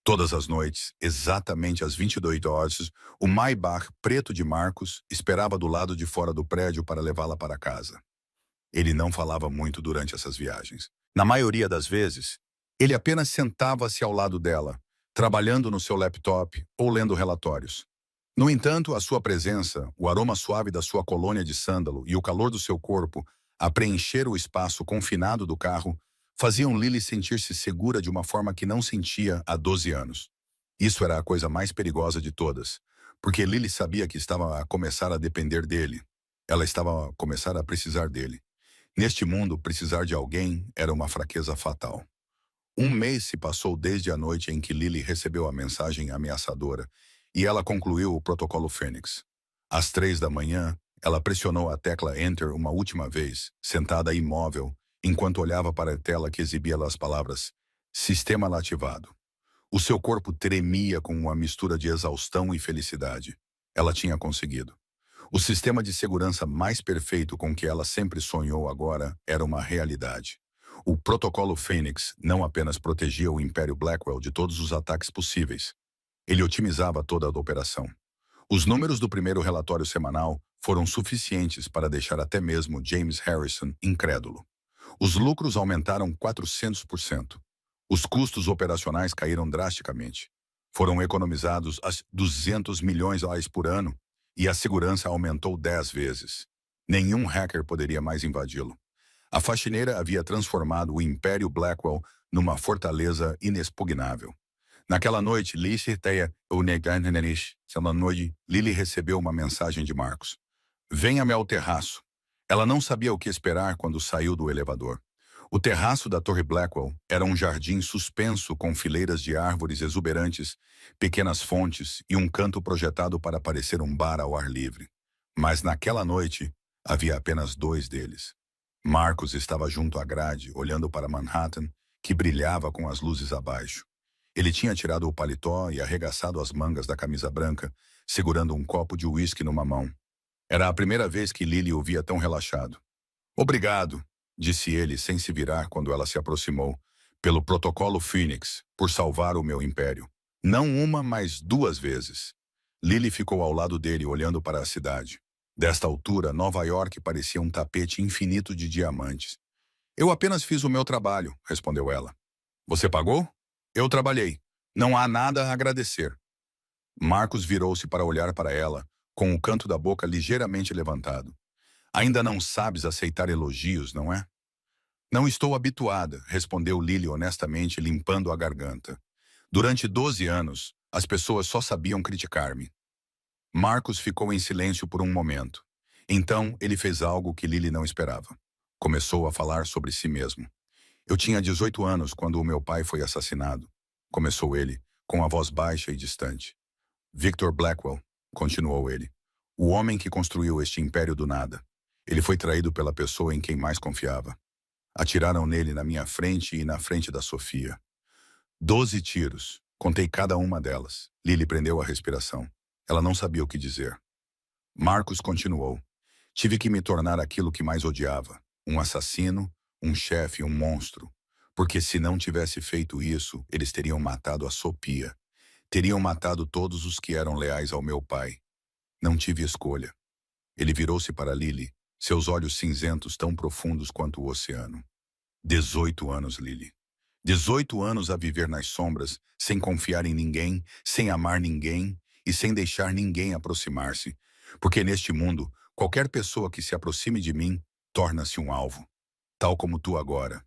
Todas as noites, exatamente às 22 horas, o Maybach preto de Marcos esperava do lado de fora do prédio para levá-la para casa. Ele não falava muito durante essas viagens. Na maioria das vezes, ele apenas sentava-se ao lado dela, trabalhando no seu laptop ou lendo relatórios. No entanto, a sua presença, o aroma suave da sua colônia de sândalo e o calor do seu corpo a preencher o espaço confinado do carro faziam Lily sentir-se segura de uma forma que não sentia há 12 anos. Isso era a coisa mais perigosa de todas, porque Lily sabia que estava a começar a depender dele. Ela estava a começar a precisar dele. Neste mundo, precisar de alguém era uma fraqueza fatal. 1 mês se passou desde a noite em que Lily recebeu a mensagem ameaçadora e ela concluiu o protocolo Fênix. Às 3 da manhã, ela pressionou a tecla Enter uma última vez, sentada imóvel, enquanto olhava para a tela que exibia as palavras "Sistema ativado". O seu corpo tremia com uma mistura de exaustão e felicidade. Ela tinha conseguido. O sistema de segurança mais perfeito com que ela sempre sonhou agora era uma realidade. O protocolo Fênix não apenas protegia o Império Blackwell de todos os ataques possíveis. Ele otimizava toda a operação. Os números do primeiro relatório semanal foram suficientes para deixar até mesmo James Harrison incrédulo. Os lucros aumentaram 400%. Os custos operacionais caíram drasticamente. Foram economizados as 200 milhões de dólares por ano e a segurança aumentou 10 vezes. Nenhum hacker poderia mais invadi-lo. A faxineira havia transformado o Império Blackwell numa fortaleza inexpugnável. Naquela noite, Lily recebeu uma mensagem de Marcos. "Venha-me ao terraço." Ela não sabia o que esperar quando saiu do elevador. O terraço da Torre Blackwell era um jardim suspenso com fileiras de árvores exuberantes, pequenas fontes e um canto projetado para parecer um bar ao ar livre. Mas naquela noite, havia apenas dois deles. Marcos estava junto à grade, olhando para Manhattan, que brilhava com as luzes abaixo. Ele tinha tirado o paletó e arregaçado as mangas da camisa branca, segurando um copo de uísque numa mão. Era a primeira vez que Lily o via tão relaxado. Obrigado, disse ele sem se virar quando ela se aproximou, pelo protocolo Phoenix, por salvar o meu império. Não uma, mas duas vezes. Lily ficou ao lado dele, olhando para a cidade. Desta altura, Nova York parecia um tapete infinito de diamantes. Eu apenas fiz o meu trabalho, respondeu ela. Você pagou? Eu trabalhei. Não há nada a agradecer. Marcos virou-se para olhar para ela, com o canto da boca ligeiramente levantado. Ainda não sabes aceitar elogios, não é? Não estou habituada, respondeu Lily honestamente, limpando a garganta. Durante 12 anos, as pessoas só sabiam criticar-me. Marcos ficou em silêncio por um momento. Então, ele fez algo que Lily não esperava. Começou a falar sobre si mesmo. Eu tinha 18 anos quando o meu pai foi assassinado. Começou ele, com a voz baixa e distante. Victor Blackwell, continuou ele. O homem que construiu este império do nada. Ele foi traído pela pessoa em quem mais confiava. Atiraram nele na minha frente e na frente da Sofia. 12 tiros. Contei cada uma delas. Lily prendeu a respiração. Ela não sabia o que dizer. Marcos continuou. Tive que me tornar aquilo que mais odiava. Um assassino, um chefe, um monstro. Porque se não tivesse feito isso, eles teriam matado a Sofia. Teriam matado todos os que eram leais ao meu pai. Não tive escolha. Ele virou-se para Lily, seus olhos cinzentos tão profundos quanto o oceano. 18 anos, Lily. 18 anos a viver nas sombras, sem confiar em ninguém, sem amar ninguém e sem deixar ninguém aproximar-se. Porque neste mundo, qualquer pessoa que se aproxime de mim torna-se um alvo. Tal como tu agora.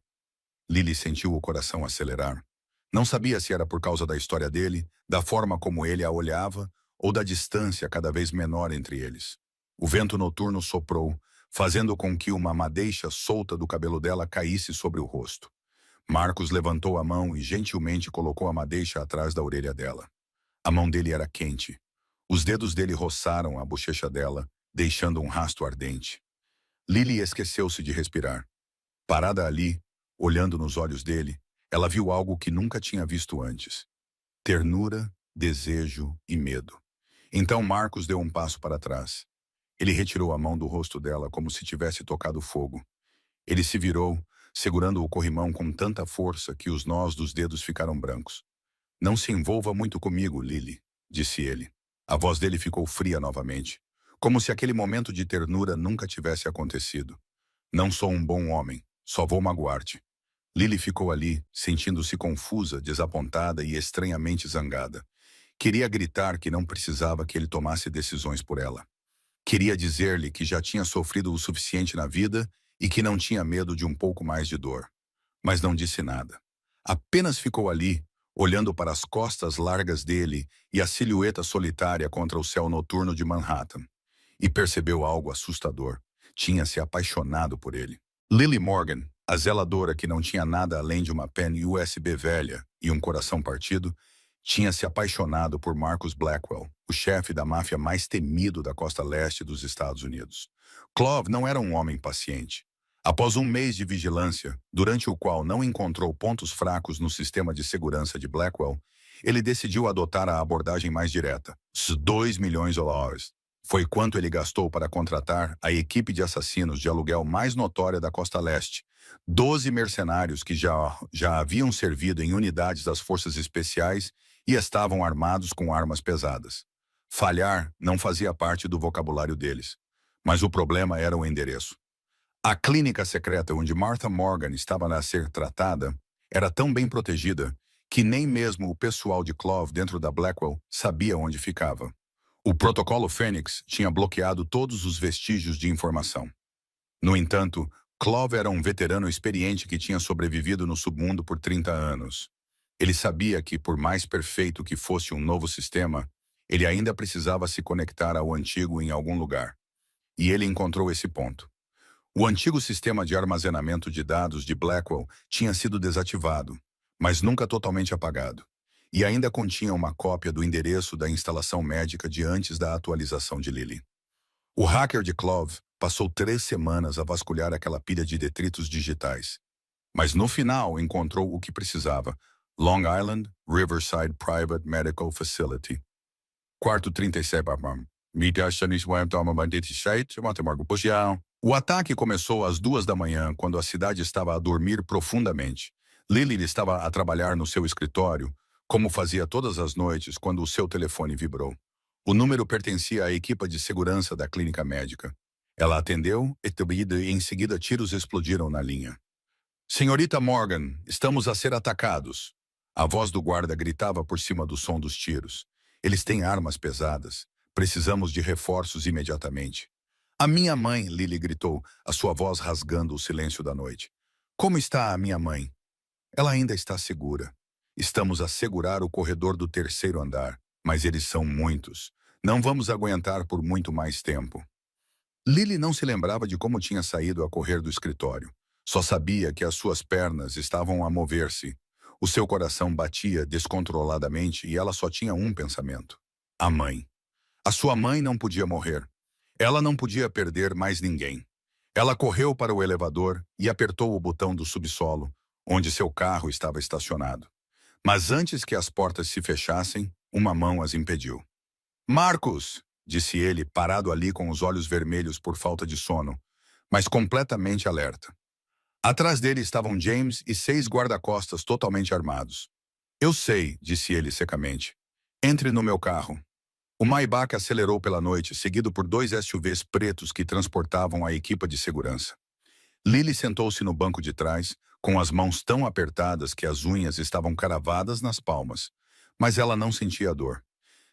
Lily sentiu o coração acelerar. Não sabia se era por causa da história dele, da forma como ele a olhava, ou da distância cada vez menor entre eles. O vento noturno soprou, fazendo com que uma madeixa solta do cabelo dela caísse sobre o rosto. Marcos levantou a mão e gentilmente colocou a madeixa atrás da orelha dela. A mão dele era quente. Os dedos dele roçaram a bochecha dela, deixando um rasto ardente. Lily esqueceu-se de respirar. Parada ali, olhando nos olhos dele, ela viu algo que nunca tinha visto antes. Ternura, desejo e medo. Então Marcos deu um passo para trás. Ele retirou a mão do rosto dela como se tivesse tocado fogo. Ele se virou, segurando o corrimão com tanta força que os nós dos dedos ficaram brancos. Não se envolva muito comigo, Lily, disse ele. A voz dele ficou fria novamente, como se aquele momento de ternura nunca tivesse acontecido. Não sou um bom homem, só vou magoar-te. Lily ficou ali, sentindo-se confusa, desapontada e estranhamente zangada. Queria gritar que não precisava que ele tomasse decisões por ela. Queria dizer-lhe que já tinha sofrido o suficiente na vida e que não tinha medo de um pouco mais de dor. Mas não disse nada. Apenas ficou ali, olhando para as costas largas dele e a silhueta solitária contra o céu noturno de Manhattan. E percebeu algo assustador. Tinha se apaixonado por ele. Lily Morgan, a zeladora que não tinha nada além de uma pen USB velha e um coração partido, tinha se apaixonado por Marcus Blackwell, o chefe da máfia mais temido da costa leste dos Estados Unidos. Clove não era um homem paciente. Após um mês de vigilância, durante o qual não encontrou pontos fracos no sistema de segurança de Blackwell, ele decidiu adotar a abordagem mais direta. Os $2 milhões foi quanto ele gastou para contratar a equipe de assassinos de aluguel mais notória da costa leste. 12 mercenários que já haviam servido em unidades das forças especiais e estavam armados com armas pesadas. Falhar não fazia parte do vocabulário deles, mas o problema era o endereço. A clínica secreta onde Martha Morgan estava a ser tratada era tão bem protegida que nem mesmo o pessoal de Clove dentro da Blackwell sabia onde ficava. O protocolo Fênix tinha bloqueado todos os vestígios de informação. No entanto, Clove era um veterano experiente que tinha sobrevivido no submundo por 30 anos. Ele sabia que, por mais perfeito que fosse um novo sistema, ele ainda precisava se conectar ao antigo em algum lugar. E ele encontrou esse ponto. O antigo sistema de armazenamento de dados de Blackwell tinha sido desativado, mas nunca totalmente apagado, e ainda continha uma cópia do endereço da instalação médica de antes da atualização de Lily. O hacker de Clove passou 3 semanas a vasculhar aquela pilha de detritos digitais, mas no final encontrou o que precisava: Long Island Riverside Private Medical Facility. Quarto 37. O ataque começou às 2 da manhã, quando a cidade estava a dormir profundamente. Lily estava a trabalhar no seu escritório, como fazia todas as noites quando o seu telefone vibrou. O número pertencia à equipe de segurança da clínica médica. Ela atendeu e em seguida tiros explodiram na linha. Senhorita Morgan, estamos a ser atacados. A voz do guarda gritava por cima do som dos tiros. Eles têm armas pesadas. Precisamos de reforços imediatamente. A minha mãe, Lily gritou, a sua voz rasgando o silêncio da noite. Como está a minha mãe? Ela ainda está segura. Estamos a segurar o corredor do 3º andar, mas eles são muitos. Não vamos aguentar por muito mais tempo. Lily não se lembrava de como tinha saído a correr do escritório. Só sabia que as suas pernas estavam a mover-se. O seu coração batia descontroladamente e ela só tinha um pensamento: a mãe. A sua mãe não podia morrer. Ela não podia perder mais ninguém. Ela correu para o elevador e apertou o botão do subsolo, onde seu carro estava estacionado. Mas antes que as portas se fechassem, uma mão as impediu. Marcos! Disse ele, parado ali com os olhos vermelhos por falta de sono, mas completamente alerta. Atrás dele estavam James e 6 guarda-costas totalmente armados. Eu sei, disse ele secamente. Entre no meu carro. O Maybach acelerou pela noite, seguido por 2 SUVs pretos que transportavam a equipe de segurança. Lily sentou-se no banco de trás, com as mãos tão apertadas que as unhas estavam cravadas nas palmas. Mas ela não sentia dor.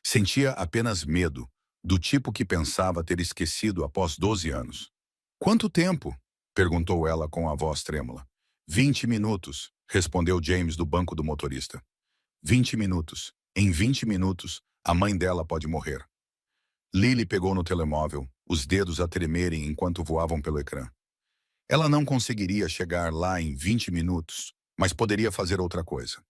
Sentia apenas medo, do tipo que pensava ter esquecido após 12 anos. Quanto tempo? Perguntou ela com a voz trêmula. 20 minutos, respondeu James do banco do motorista. 20 minutos. Em 20 minutos, a mãe dela pode morrer. Lily pegou no telemóvel, os dedos a tremerem enquanto voavam pelo ecrã. Ela não conseguiria chegar lá em 20 minutos, mas poderia fazer outra coisa.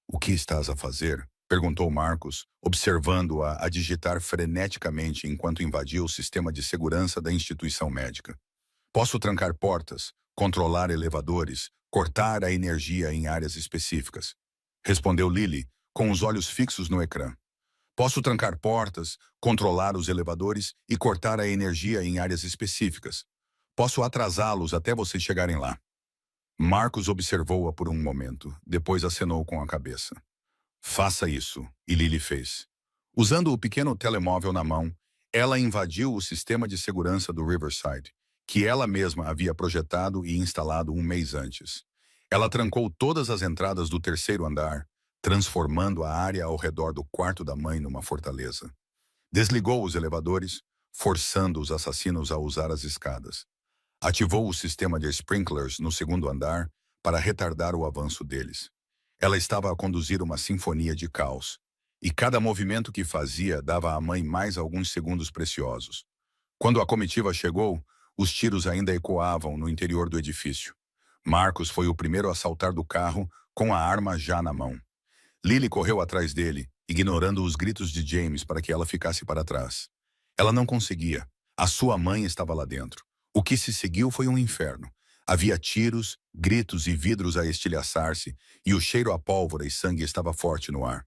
O que estás a fazer? Perguntou Marcos, observando-a a digitar freneticamente enquanto invadia o sistema de segurança da instituição médica. Posso trancar portas, controlar elevadores, cortar a energia em áreas específicas. Respondeu Lily, com os olhos fixos no ecrã. Posso trancar portas, controlar os elevadores e cortar a energia em áreas específicas. Posso atrasá-los até vocês chegarem lá. Marcos observou-a por um momento, depois acenou com a cabeça. Faça isso, e Lily fez. Usando o pequeno telemóvel na mão, ela invadiu o sistema de segurança do Riverside, que ela mesma havia projetado e instalado um mês antes. Ela trancou todas as entradas do 3º andar, transformando a área ao redor do quarto da mãe numa fortaleza. Desligou os elevadores, forçando os assassinos a usar as escadas. Ativou o sistema de sprinklers no 2º andar para retardar o avanço deles. Ela estava a conduzir uma sinfonia de caos, e cada movimento que fazia dava à mãe mais alguns segundos preciosos. Quando a comitiva chegou, os tiros ainda ecoavam no interior do edifício. Marcos foi o primeiro a saltar do carro, com a arma já na mão. Lily correu atrás dele, ignorando os gritos de James para que ela ficasse para trás. Ela não conseguia. A sua mãe estava lá dentro. O que se seguiu foi um inferno. Havia tiros, gritos e vidros a estilhaçar-se, e o cheiro a pólvora e sangue estava forte no ar.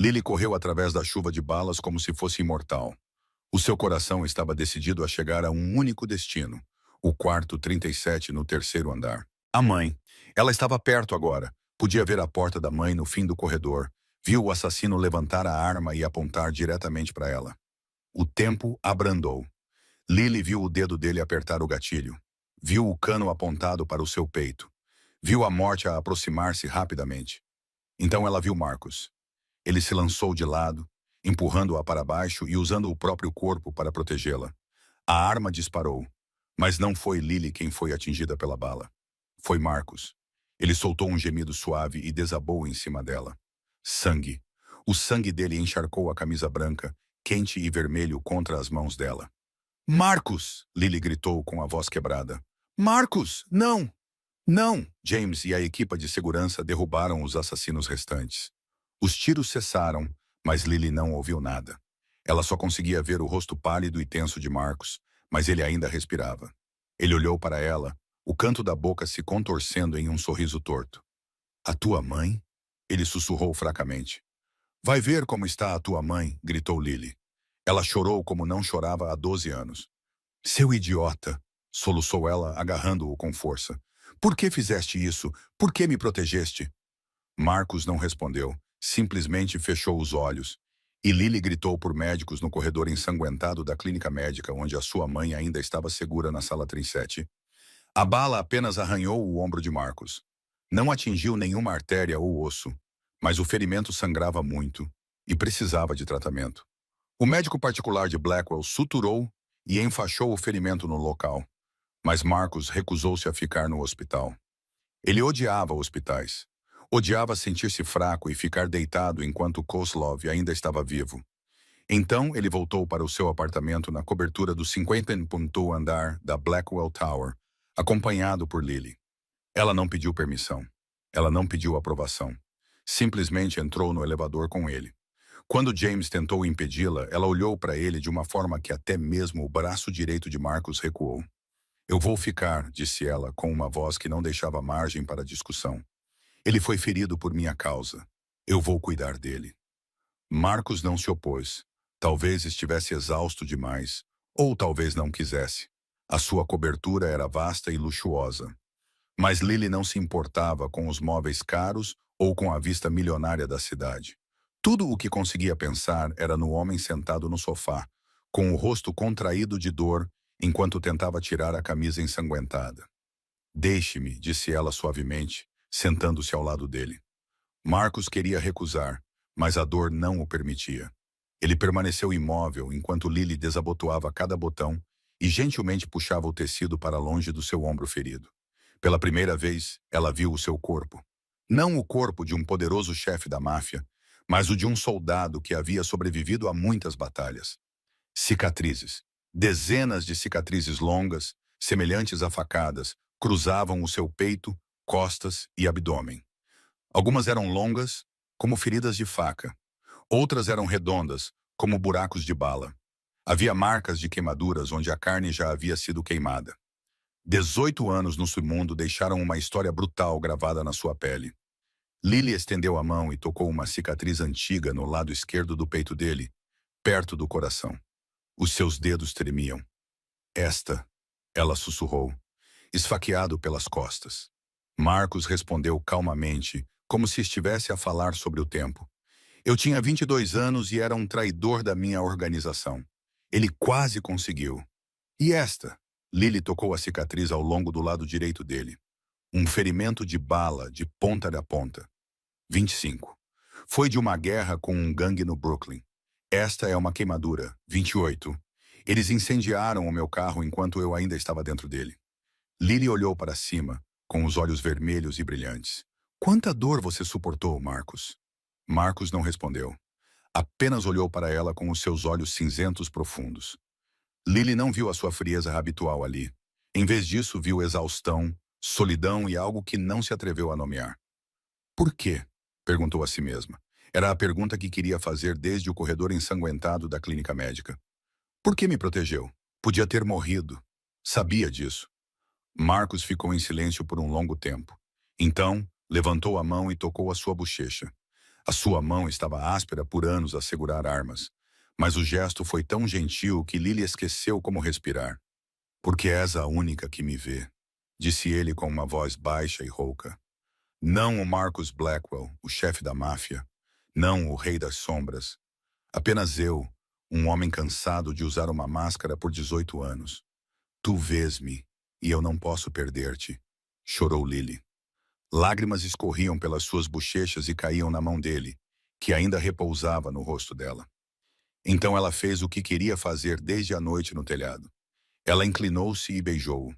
Lily correu através da chuva de balas como se fosse imortal. O seu coração estava decidido a chegar a um único destino, o quarto 37 no 3º andar. A mãe. Ela estava perto agora. Podia ver a porta da mãe no fim do corredor. Viu o assassino levantar a arma e apontar diretamente para ela. O tempo abrandou. Lily viu o dedo dele apertar o gatilho. Viu o cano apontado para o seu peito. Viu a morte a aproximar-se rapidamente. Então ela viu Marcos. Ele se lançou de lado, empurrando-a para baixo e usando o próprio corpo para protegê-la. A arma disparou, mas não foi Lily quem foi atingida pela bala. Foi Marcos. Ele soltou um gemido suave e desabou em cima dela. Sangue. O sangue dele encharcou a camisa branca, quente e vermelho contra as mãos dela. Marcos! Lily gritou com a voz quebrada. Marcus, não! Não! James e a equipa de segurança derrubaram os assassinos restantes. Os tiros cessaram, mas Lily não ouviu nada. Ela só conseguia ver o rosto pálido e tenso de Marcus, mas ele ainda respirava. Ele olhou para ela, o canto da boca se contorcendo em um sorriso torto. A tua mãe? Ele sussurrou fracamente. Vai ver como está a tua mãe, gritou Lily. Ela chorou como não chorava há 12 anos. Seu idiota, soluçou ela, agarrando-o com força. Por que fizeste isso? Por que me protegeste? Marcus não respondeu, simplesmente fechou os olhos. E Lily gritou por médicos no corredor ensanguentado da clínica médica, onde a sua mãe ainda estava segura na sala 37. A bala apenas arranhou o ombro de Marcus. Não atingiu nenhuma artéria ou osso, mas o ferimento sangrava muito e precisava de tratamento. O médico particular de Blackwell suturou e enfaixou o ferimento no local, mas Marcus recusou-se a ficar no hospital. Ele odiava hospitais. Odiava sentir-se fraco e ficar deitado enquanto Kozlov ainda estava vivo. Então ele voltou para o seu apartamento na cobertura do 50º andar da Blackwell Tower, acompanhado por Lily. Ela não pediu permissão. Ela não pediu aprovação. Simplesmente entrou no elevador com ele. Quando James tentou impedi-la, ela olhou para ele de uma forma que até mesmo o braço direito de Marcus recuou. Eu vou ficar, disse ela, com uma voz que não deixava margem para discussão. Ele foi ferido por minha causa. Eu vou cuidar dele. Marcus não se opôs. Talvez estivesse exausto demais, ou talvez não quisesse. A sua cobertura era vasta e luxuosa. Mas Lily não se importava com os móveis caros ou com a vista milionária da cidade. Tudo o que conseguia pensar era no homem sentado no sofá, com o rosto contraído de dor, enquanto tentava tirar a camisa ensanguentada. Deixe-me, disse ela suavemente, sentando-se ao lado dele. Marcus queria recusar, mas a dor não o permitia. Ele permaneceu imóvel enquanto Lily desabotoava cada botão e gentilmente puxava o tecido para longe do seu ombro ferido. Pela primeira vez, ela viu o seu corpo. Não o corpo de um poderoso chefe da máfia, mas o de um soldado que havia sobrevivido a muitas batalhas. Cicatrizes. Dezenas de cicatrizes longas, semelhantes a facadas, cruzavam o seu peito, costas e abdômen. Algumas eram longas, como feridas de faca. Outras eram redondas, como buracos de bala. Havia marcas de queimaduras onde a carne já havia sido queimada. 18 anos no submundo deixaram uma história brutal gravada na sua pele. Lily estendeu a mão e tocou uma cicatriz antiga no lado esquerdo do peito dele, perto do coração. Os seus dedos tremiam. Esta, ela sussurrou, esfaqueado pelas costas. Marcus respondeu calmamente, como se estivesse a falar sobre o tempo. Eu tinha 22 anos e era um traidor da minha organização. Ele quase conseguiu. E esta? Lily tocou a cicatriz ao longo do lado direito dele. Um ferimento de bala de ponta a ponta. 25. Foi de uma guerra com um gangue no Brooklyn. Esta é uma queimadura. 28. Eles incendiaram o meu carro enquanto eu ainda estava dentro dele. Lily olhou para cima, com os olhos vermelhos e brilhantes. Quanta dor você suportou, Marcus? Marcus não respondeu. Apenas olhou para ela com os seus olhos cinzentos profundos. Lily não viu a sua frieza habitual ali. Em vez disso, viu exaustão, solidão e algo que não se atreveu a nomear. Por quê? Perguntou a si mesma. Era a pergunta que queria fazer desde o corredor ensanguentado da clínica médica. Por que me protegeu? Podia ter morrido. Sabia disso. Marcus ficou em silêncio por um longo tempo. Então, levantou a mão e tocou a sua bochecha. A sua mão estava áspera por anos a segurar armas, mas o gesto foi tão gentil que Lily esqueceu como respirar. Porque és a única que me vê, disse ele com uma voz baixa e rouca. Não o Marcus Blackwell, o chefe da máfia. Não o rei das sombras. Apenas eu, um homem cansado de usar uma máscara por 18 anos. Tu vês-me, e eu não posso perder-te, chorou Lily. Lágrimas escorriam pelas suas bochechas e caíam na mão dele, que ainda repousava no rosto dela. Então ela fez o que queria fazer desde a noite no telhado. Ela inclinou-se e beijou-o.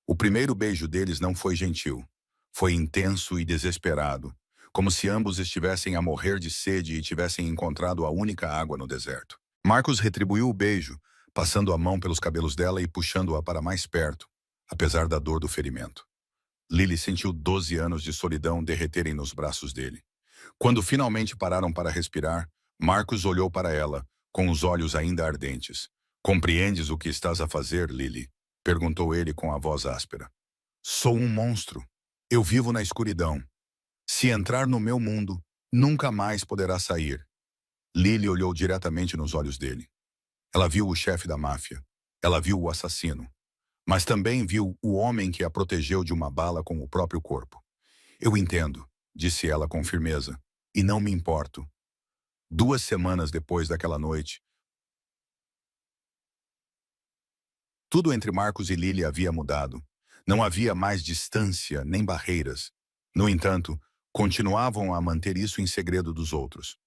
O primeiro beijo deles não foi gentil. Foi intenso e desesperado, como se ambos estivessem a morrer de sede e tivessem encontrado a única água no deserto. Marcus retribuiu o beijo, passando a mão pelos cabelos dela e puxando-a para mais perto, apesar da dor do ferimento. Lily sentiu 12 anos de solidão derreterem nos braços dele. Quando finalmente pararam para respirar, Marcus olhou para ela, com os olhos ainda ardentes. "Compreendes o que estás a fazer, Lily?" perguntou ele com a voz áspera. "Sou um monstro. Eu vivo na escuridão. Se entrar no meu mundo, nunca mais poderá sair." Lily olhou diretamente nos olhos dele. Ela viu o chefe da máfia. Ela viu o assassino. Mas também viu o homem que a protegeu de uma bala com o próprio corpo. "Eu entendo", disse ela com firmeza, "e não me importo." 2 semanas depois daquela noite, tudo entre Marcos e Lily havia mudado. Não havia mais distância nem barreiras. No entanto, continuavam a manter isso em segredo dos outros.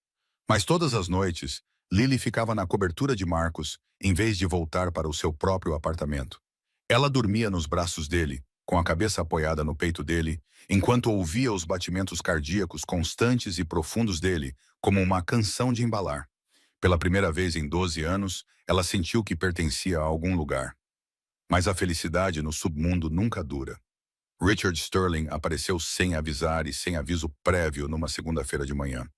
Mas todas as noites, Lily ficava na cobertura de Marcos, em vez de voltar para o seu próprio apartamento. Ela dormia nos braços dele, com a cabeça apoiada no peito dele, enquanto ouvia os batimentos cardíacos constantes e profundos dele, como uma canção de embalar. Pela primeira vez em 12 anos, ela sentiu que pertencia a algum lugar. Mas a felicidade no submundo nunca dura. Richard Sterling apareceu sem avisar e sem aviso prévio numa segunda-feira de manhã.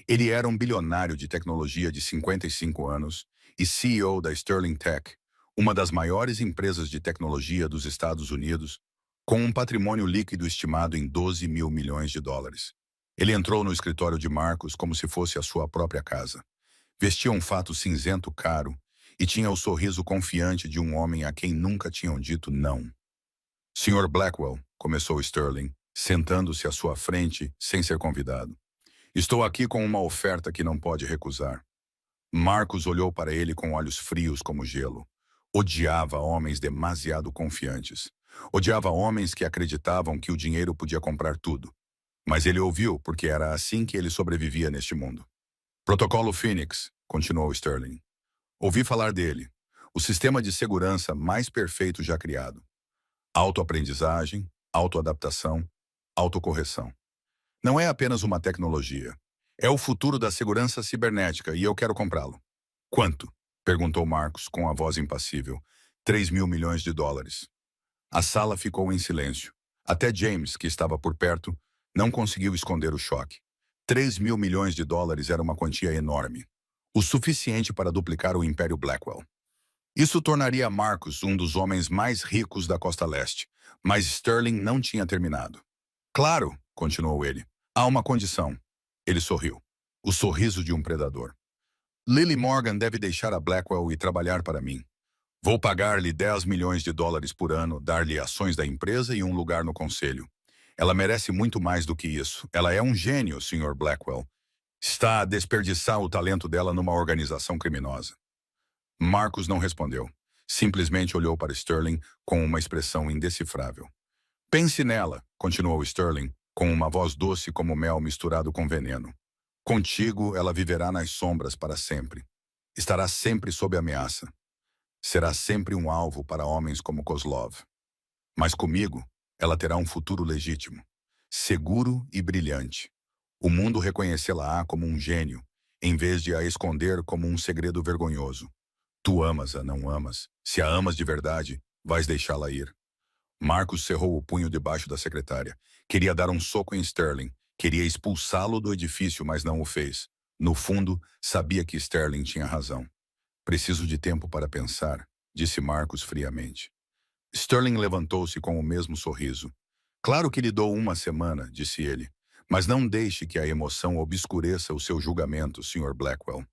Ele era um bilionário de tecnologia de 55 anos e CEO da Sterling Tech, uma das maiores empresas de tecnologia dos Estados Unidos, com um patrimônio líquido estimado em 12 mil milhões de dólares. Ele entrou no escritório de Marcos como se fosse a sua própria casa. Vestia um fato cinzento caro e tinha o sorriso confiante de um homem a quem nunca tinham dito não. "Sr. Blackwell", começou Sterling, sentando-se à sua frente sem ser convidado. "Estou aqui com uma oferta que não pode recusar." Marcos olhou para ele com olhos frios como gelo. Odiava homens demasiado confiantes. Odiava homens que acreditavam que o dinheiro podia comprar tudo. Mas ele ouviu porque era assim que ele sobrevivia neste mundo. "Protocolo Phoenix", continuou Sterling. "Ouvi falar dele. O sistema de segurança mais perfeito já criado. Autoaprendizagem, autoadaptação, autocorreção. Não é apenas uma tecnologia. É o futuro da segurança cibernética e eu quero comprá-lo." "Quanto?" perguntou Marcos com a voz impassível. 3 mil milhões de dólares. A sala ficou em silêncio. Até James, que estava por perto, não conseguiu esconder o choque. 3 mil milhões de dólares era uma quantia enorme. O suficiente para duplicar o Império Blackwell. Isso tornaria Marcos um dos homens mais ricos da Costa Leste. Mas Sterling não tinha terminado. "Claro", continuou ele, "há uma condição." Ele sorriu. O sorriso de um predador. "Lily Morgan deve deixar a Blackwell e trabalhar para mim. Vou pagar-lhe 10 milhões de dólares por ano, dar-lhe ações da empresa e um lugar no conselho. Ela merece muito mais do que isso. Ela é um gênio, Sr. Blackwell. Está a desperdiçar o talento dela numa organização criminosa." Marcos não respondeu. Simplesmente olhou para Sterling com uma expressão indecifrável. "Pense nela", continuou Sterling, com uma voz doce como mel misturado com veneno. "Contigo, ela viverá nas sombras para sempre. Estará sempre sob ameaça. Será sempre um alvo para homens como Kozlov. Mas comigo, ela terá um futuro legítimo, seguro e brilhante. O mundo reconhecê-la-á como um gênio, em vez de a esconder como um segredo vergonhoso. Tu amas-a, não amas? Se a amas de verdade, vais deixá-la ir." Marcos cerrou o punho debaixo da secretária. Queria dar um soco em Sterling. Queria expulsá-lo do edifício, mas não o fez. No fundo, sabia que Sterling tinha razão. "Preciso de tempo para pensar", disse Marcos friamente. Sterling levantou-se com o mesmo sorriso. "Claro que lhe dou 1 semana", disse ele. "Mas não deixe que a emoção obscureça o seu julgamento, Sr. Blackwell.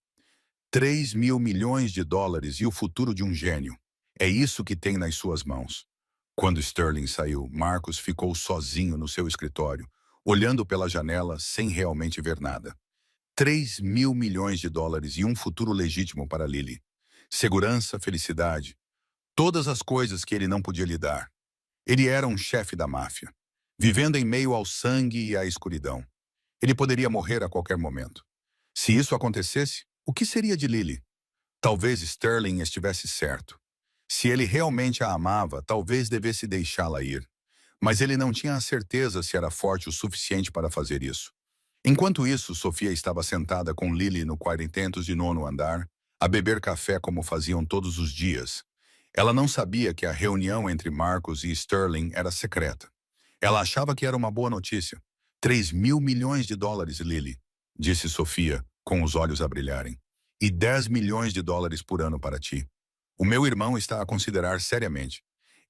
3 mil milhões de dólares e o futuro de um gênio. É isso que tem nas suas mãos." Quando Sterling saiu, Marcos ficou sozinho no seu escritório, olhando pela janela sem realmente ver nada. 3 mil milhões de dólares e um futuro legítimo para Lily. Segurança, felicidade. Todas as coisas que ele não podia lhe dar. Ele era um chefe da máfia, vivendo em meio ao sangue e à escuridão. Ele poderia morrer a qualquer momento. Se isso acontecesse, o que seria de Lily? Talvez Sterling estivesse certo. Se ele realmente a amava, talvez devesse deixá-la ir. Mas ele não tinha a certeza se era forte o suficiente para fazer isso. Enquanto isso, Sofia estava sentada com Lily no 409º andar, a beber café como faziam todos os dias. Ela não sabia que a reunião entre Marcos e Sterling era secreta. Ela achava que era uma boa notícia. 3.000 milhões de dólares, Lily, disse Sofia, com os olhos a brilharem. E 10 milhões de dólares por ano para ti. O meu irmão está a considerar seriamente.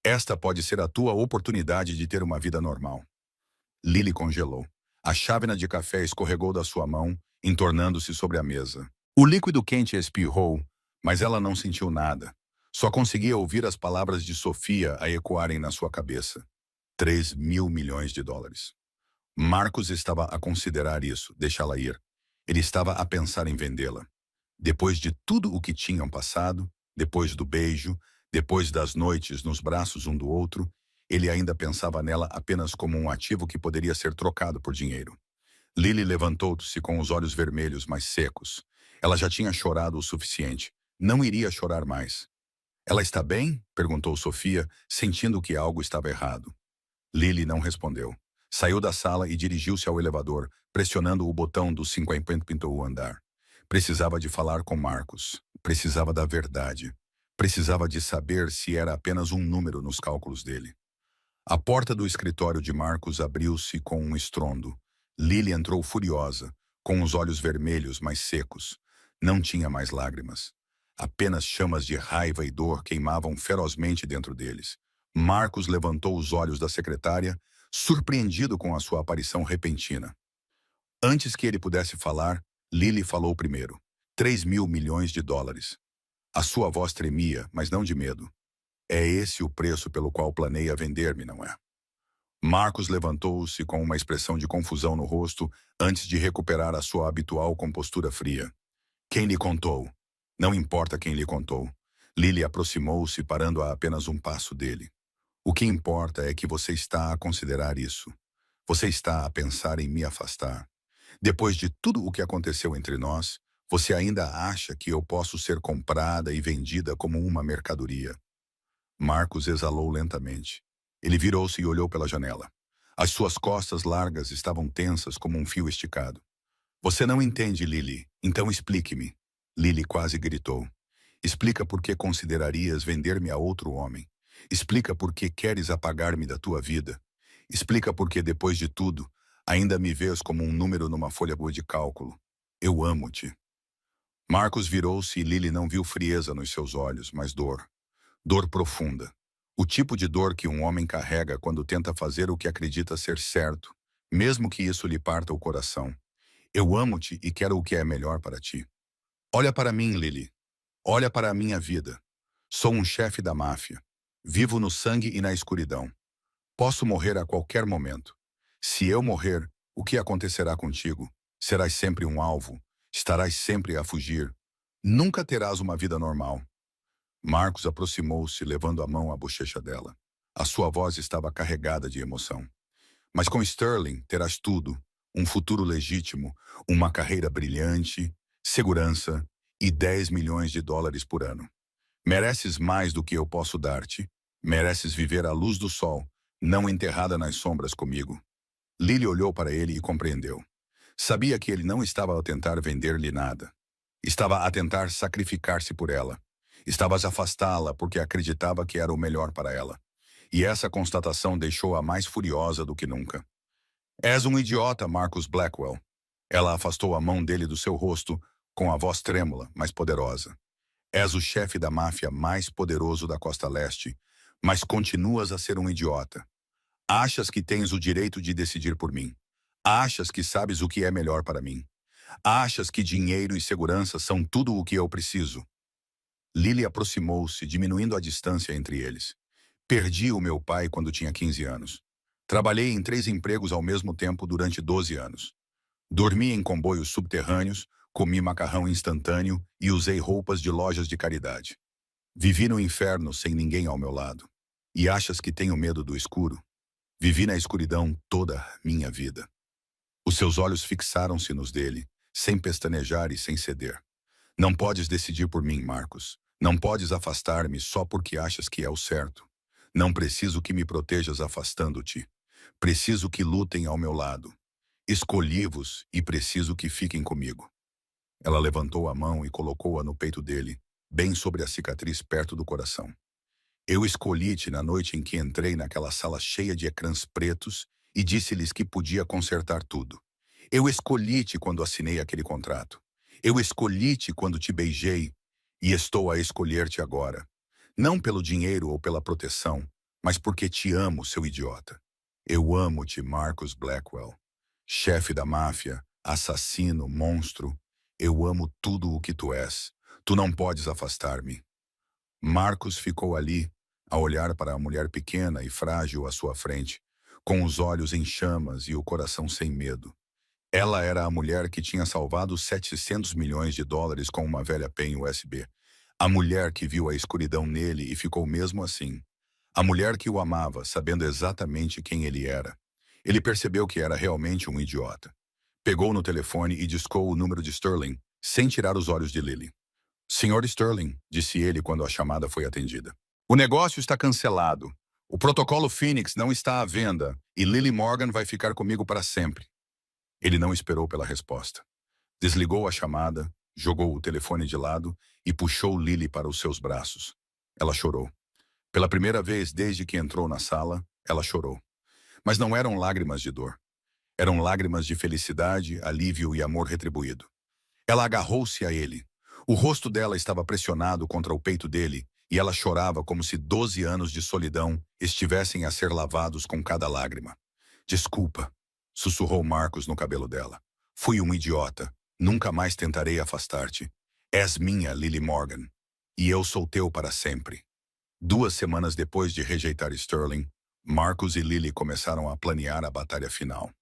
Esta pode ser a tua oportunidade de ter uma vida normal. Lily congelou. A chávena de café escorregou da sua mão, entornando-se sobre a mesa. O líquido quente espirrou, mas ela não sentiu nada. Só conseguia ouvir as palavras de Sofia a ecoarem na sua cabeça. 3.000 milhões de dólares. Marcos estava a considerar isso, deixá-la ir. Ele estava a pensar em vendê-la. Depois de tudo o que tinham passado, depois do beijo, depois das noites nos braços um do outro, ele ainda pensava nela apenas como um ativo que poderia ser trocado por dinheiro. Lily levantou-se com os olhos vermelhos, mas secos. Ela já tinha chorado o suficiente. Não iria chorar mais. Ela está bem? Perguntou Sofia, sentindo que algo estava errado. Lily não respondeu. Saiu da sala e dirigiu-se ao elevador, pressionando o botão do 50º andar. Precisava de falar com Marcos. Precisava da verdade. Precisava de saber se era apenas um número nos cálculos dele. A porta do escritório de Marcos abriu-se com um estrondo. Lily entrou furiosa, com os olhos vermelhos, mas secos. Não tinha mais lágrimas. Apenas chamas de raiva e dor queimavam ferozmente dentro deles. Marcos levantou os olhos da secretária, surpreendido com a sua aparição repentina. Antes que ele pudesse falar, Lily falou primeiro. 3.000 milhões de dólares. A sua voz tremia, mas não de medo. É esse o preço pelo qual planeia vender-me, não é? Marcos levantou-se com uma expressão de confusão no rosto antes de recuperar a sua habitual compostura fria. Quem lhe contou? Não importa quem lhe contou. Lily aproximou-se, parando a apenas um passo dele. O que importa é que você está a considerar isso. Você está a pensar em me afastar. Depois de tudo o que aconteceu entre nós, você ainda acha que eu posso ser comprada e vendida como uma mercadoria. Marcos exalou lentamente. Ele virou-se e olhou pela janela. As suas costas largas estavam tensas como um fio esticado. Você não entende, Lily. Então explique-me. Lily quase gritou. Explica por que considerarias vender-me a outro homem. Explica por que queres apagar-me da tua vida. Explica por que, depois de tudo, ainda me vês como um número numa folha boa de cálculo. Eu amo-te. Marcos virou-se e Lily não viu frieza nos seus olhos, mas dor. Dor profunda. O tipo de dor que um homem carrega quando tenta fazer o que acredita ser certo, mesmo que isso lhe parta o coração. Eu amo-te e quero o que é melhor para ti. Olha para mim, Lily. Olha para a minha vida. Sou um chefe da máfia. Vivo no sangue e na escuridão. Posso morrer a qualquer momento. Se eu morrer, o que acontecerá contigo? Serás sempre um alvo. Estarás sempre a fugir. Nunca terás uma vida normal. Marcos aproximou-se, levando a mão à bochecha dela. A sua voz estava carregada de emoção. Mas com Sterling terás tudo. Um futuro legítimo, uma carreira brilhante, segurança e 10 milhões de dólares por ano. Mereces mais do que eu posso dar-te. Mereces viver à luz do sol, não enterrada nas sombras comigo. Lily olhou para ele e compreendeu. Sabia que ele não estava a tentar vender-lhe nada. Estava a tentar sacrificar-se por ela. Estava a afastá-la porque acreditava que era o melhor para ela. E essa constatação deixou-a mais furiosa do que nunca. És um idiota, Marcus Blackwell. Ela afastou a mão dele do seu rosto, com a voz trêmula, mas poderosa. És o chefe da máfia mais poderoso da Costa Leste, mas continuas a ser um idiota. Achas que tens o direito de decidir por mim. Achas que sabes o que é melhor para mim. Achas que dinheiro e segurança são tudo o que eu preciso. Lily aproximou-se, diminuindo a distância entre eles. Perdi o meu pai quando tinha 15 anos. Trabalhei em 3 empregos ao mesmo tempo durante 12 anos. Dormi em comboios subterrâneos, comi macarrão instantâneo e usei roupas de lojas de caridade. Vivi no inferno sem ninguém ao meu lado. E achas que tenho medo do escuro? Vivi na escuridão toda a minha vida. Os seus olhos fixaram-se nos dele, sem pestanejar e sem ceder. Não podes decidir por mim, Marcos. Não podes afastar-me só porque achas que é o certo. Não preciso que me protejas afastando-te. Preciso que lutem ao meu lado. Escolhi-vos e preciso que fiquem comigo. Ela levantou a mão e colocou-a no peito dele, bem sobre a cicatriz perto do coração. Eu escolhi-te na noite em que entrei naquela sala cheia de ecrãs pretos e disse-lhes que podia consertar tudo. Eu escolhi-te quando assinei aquele contrato. Eu escolhi-te quando te beijei e estou a escolher-te agora. Não pelo dinheiro ou pela proteção, mas porque te amo, seu idiota. Eu amo-te, Marcus Blackwell. Chefe da máfia, assassino, monstro. Eu amo tudo o que tu és. Tu não podes afastar-me. Marcos ficou ali, a olhar para a mulher pequena e frágil à sua frente, com os olhos em chamas e o coração sem medo. Ela era a mulher que tinha salvado 700 milhões de dólares com uma velha pen USB. A mulher que viu a escuridão nele e ficou mesmo assim. A mulher que o amava, sabendo exatamente quem ele era. Ele percebeu que era realmente um idiota. Pegou no telefone e discou o número de Sterling, sem tirar os olhos de Lily. Senhor Sterling, disse ele quando a chamada foi atendida. O negócio está cancelado. O protocolo Phoenix não está à venda e Lily Morgan vai ficar comigo para sempre. Ele não esperou pela resposta. Desligou a chamada, jogou o telefone de lado e puxou Lily para os seus braços. Ela chorou. Pela primeira vez desde que entrou na sala, ela chorou. Mas não eram lágrimas de dor. Eram lágrimas de felicidade, alívio e amor retribuído. Ela agarrou-se a ele. O rosto dela estava pressionado contra o peito dele e ela chorava como se 12 anos de solidão estivessem a ser lavados com cada lágrima. Desculpa, sussurrou Marcos no cabelo dela. Fui um idiota. Nunca mais tentarei afastar-te. És minha, Lily Morgan. E eu sou teu para sempre. 2 semanas depois de rejeitar Sterling, Marcos e Lily começaram a planear a batalha final.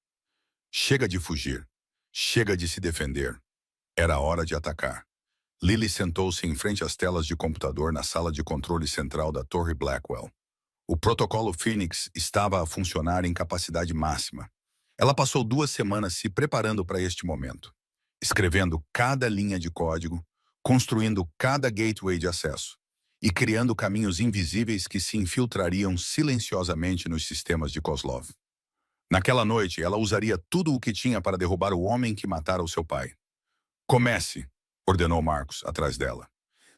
Chega de fugir. Chega de se defender. Era hora de atacar. Lily sentou-se em frente às telas de computador na sala de controle central da Torre Blackwell. O protocolo Phoenix estava a funcionar em capacidade máxima. Ela passou 2 semanas se preparando para este momento, escrevendo cada linha de código, construindo cada gateway de acesso e criando caminhos invisíveis que se infiltrariam silenciosamente nos sistemas de Kozlov. Naquela noite, ela usaria tudo o que tinha para derrubar o homem que matara o seu pai. Comece, ordenou Marcos, atrás dela.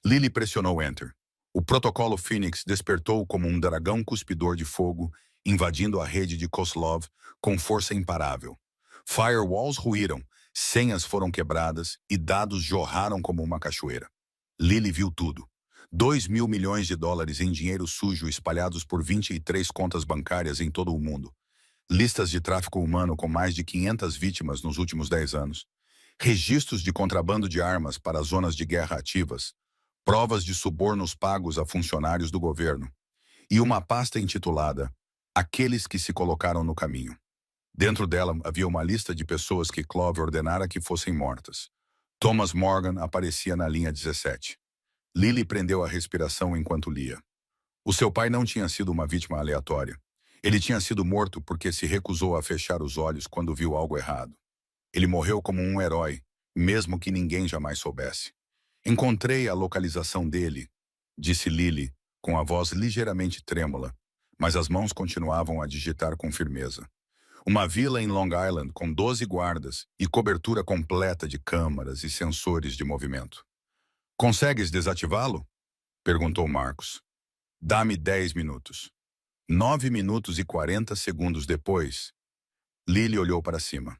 Lily pressionou Enter. O protocolo Phoenix despertou como um dragão cuspidor de fogo, invadindo a rede de Kozlov com força imparável. Firewalls ruíram, senhas foram quebradas e dados jorraram como uma cachoeira. Lily viu tudo. 2.000 milhões de dólares em dinheiro sujo espalhados por 23 contas bancárias em todo o mundo. Listas de tráfico humano com mais de 500 vítimas nos últimos 10 anos. Registros de contrabando de armas para zonas de guerra ativas, provas de subornos pagos a funcionários do governo, e uma pasta intitulada Aqueles que se colocaram no caminho. Dentro dela havia uma lista de pessoas que Clover ordenara que fossem mortas. Thomas Morgan aparecia na linha 17. Lily prendeu a respiração enquanto lia. O seu pai não tinha sido uma vítima aleatória. Ele tinha sido morto porque se recusou a fechar os olhos quando viu algo errado. Ele morreu como um herói, mesmo que ninguém jamais soubesse. Encontrei a localização dele, disse Lily, com a voz ligeiramente trêmula, mas as mãos continuavam a digitar com firmeza. Uma vila em Long Island com 12 guardas e cobertura completa de câmaras e sensores de movimento. Consegues desativá-lo? Perguntou Marcos. Dá-me 10 minutos. 9 minutos e 40 segundos depois, Lily olhou para cima.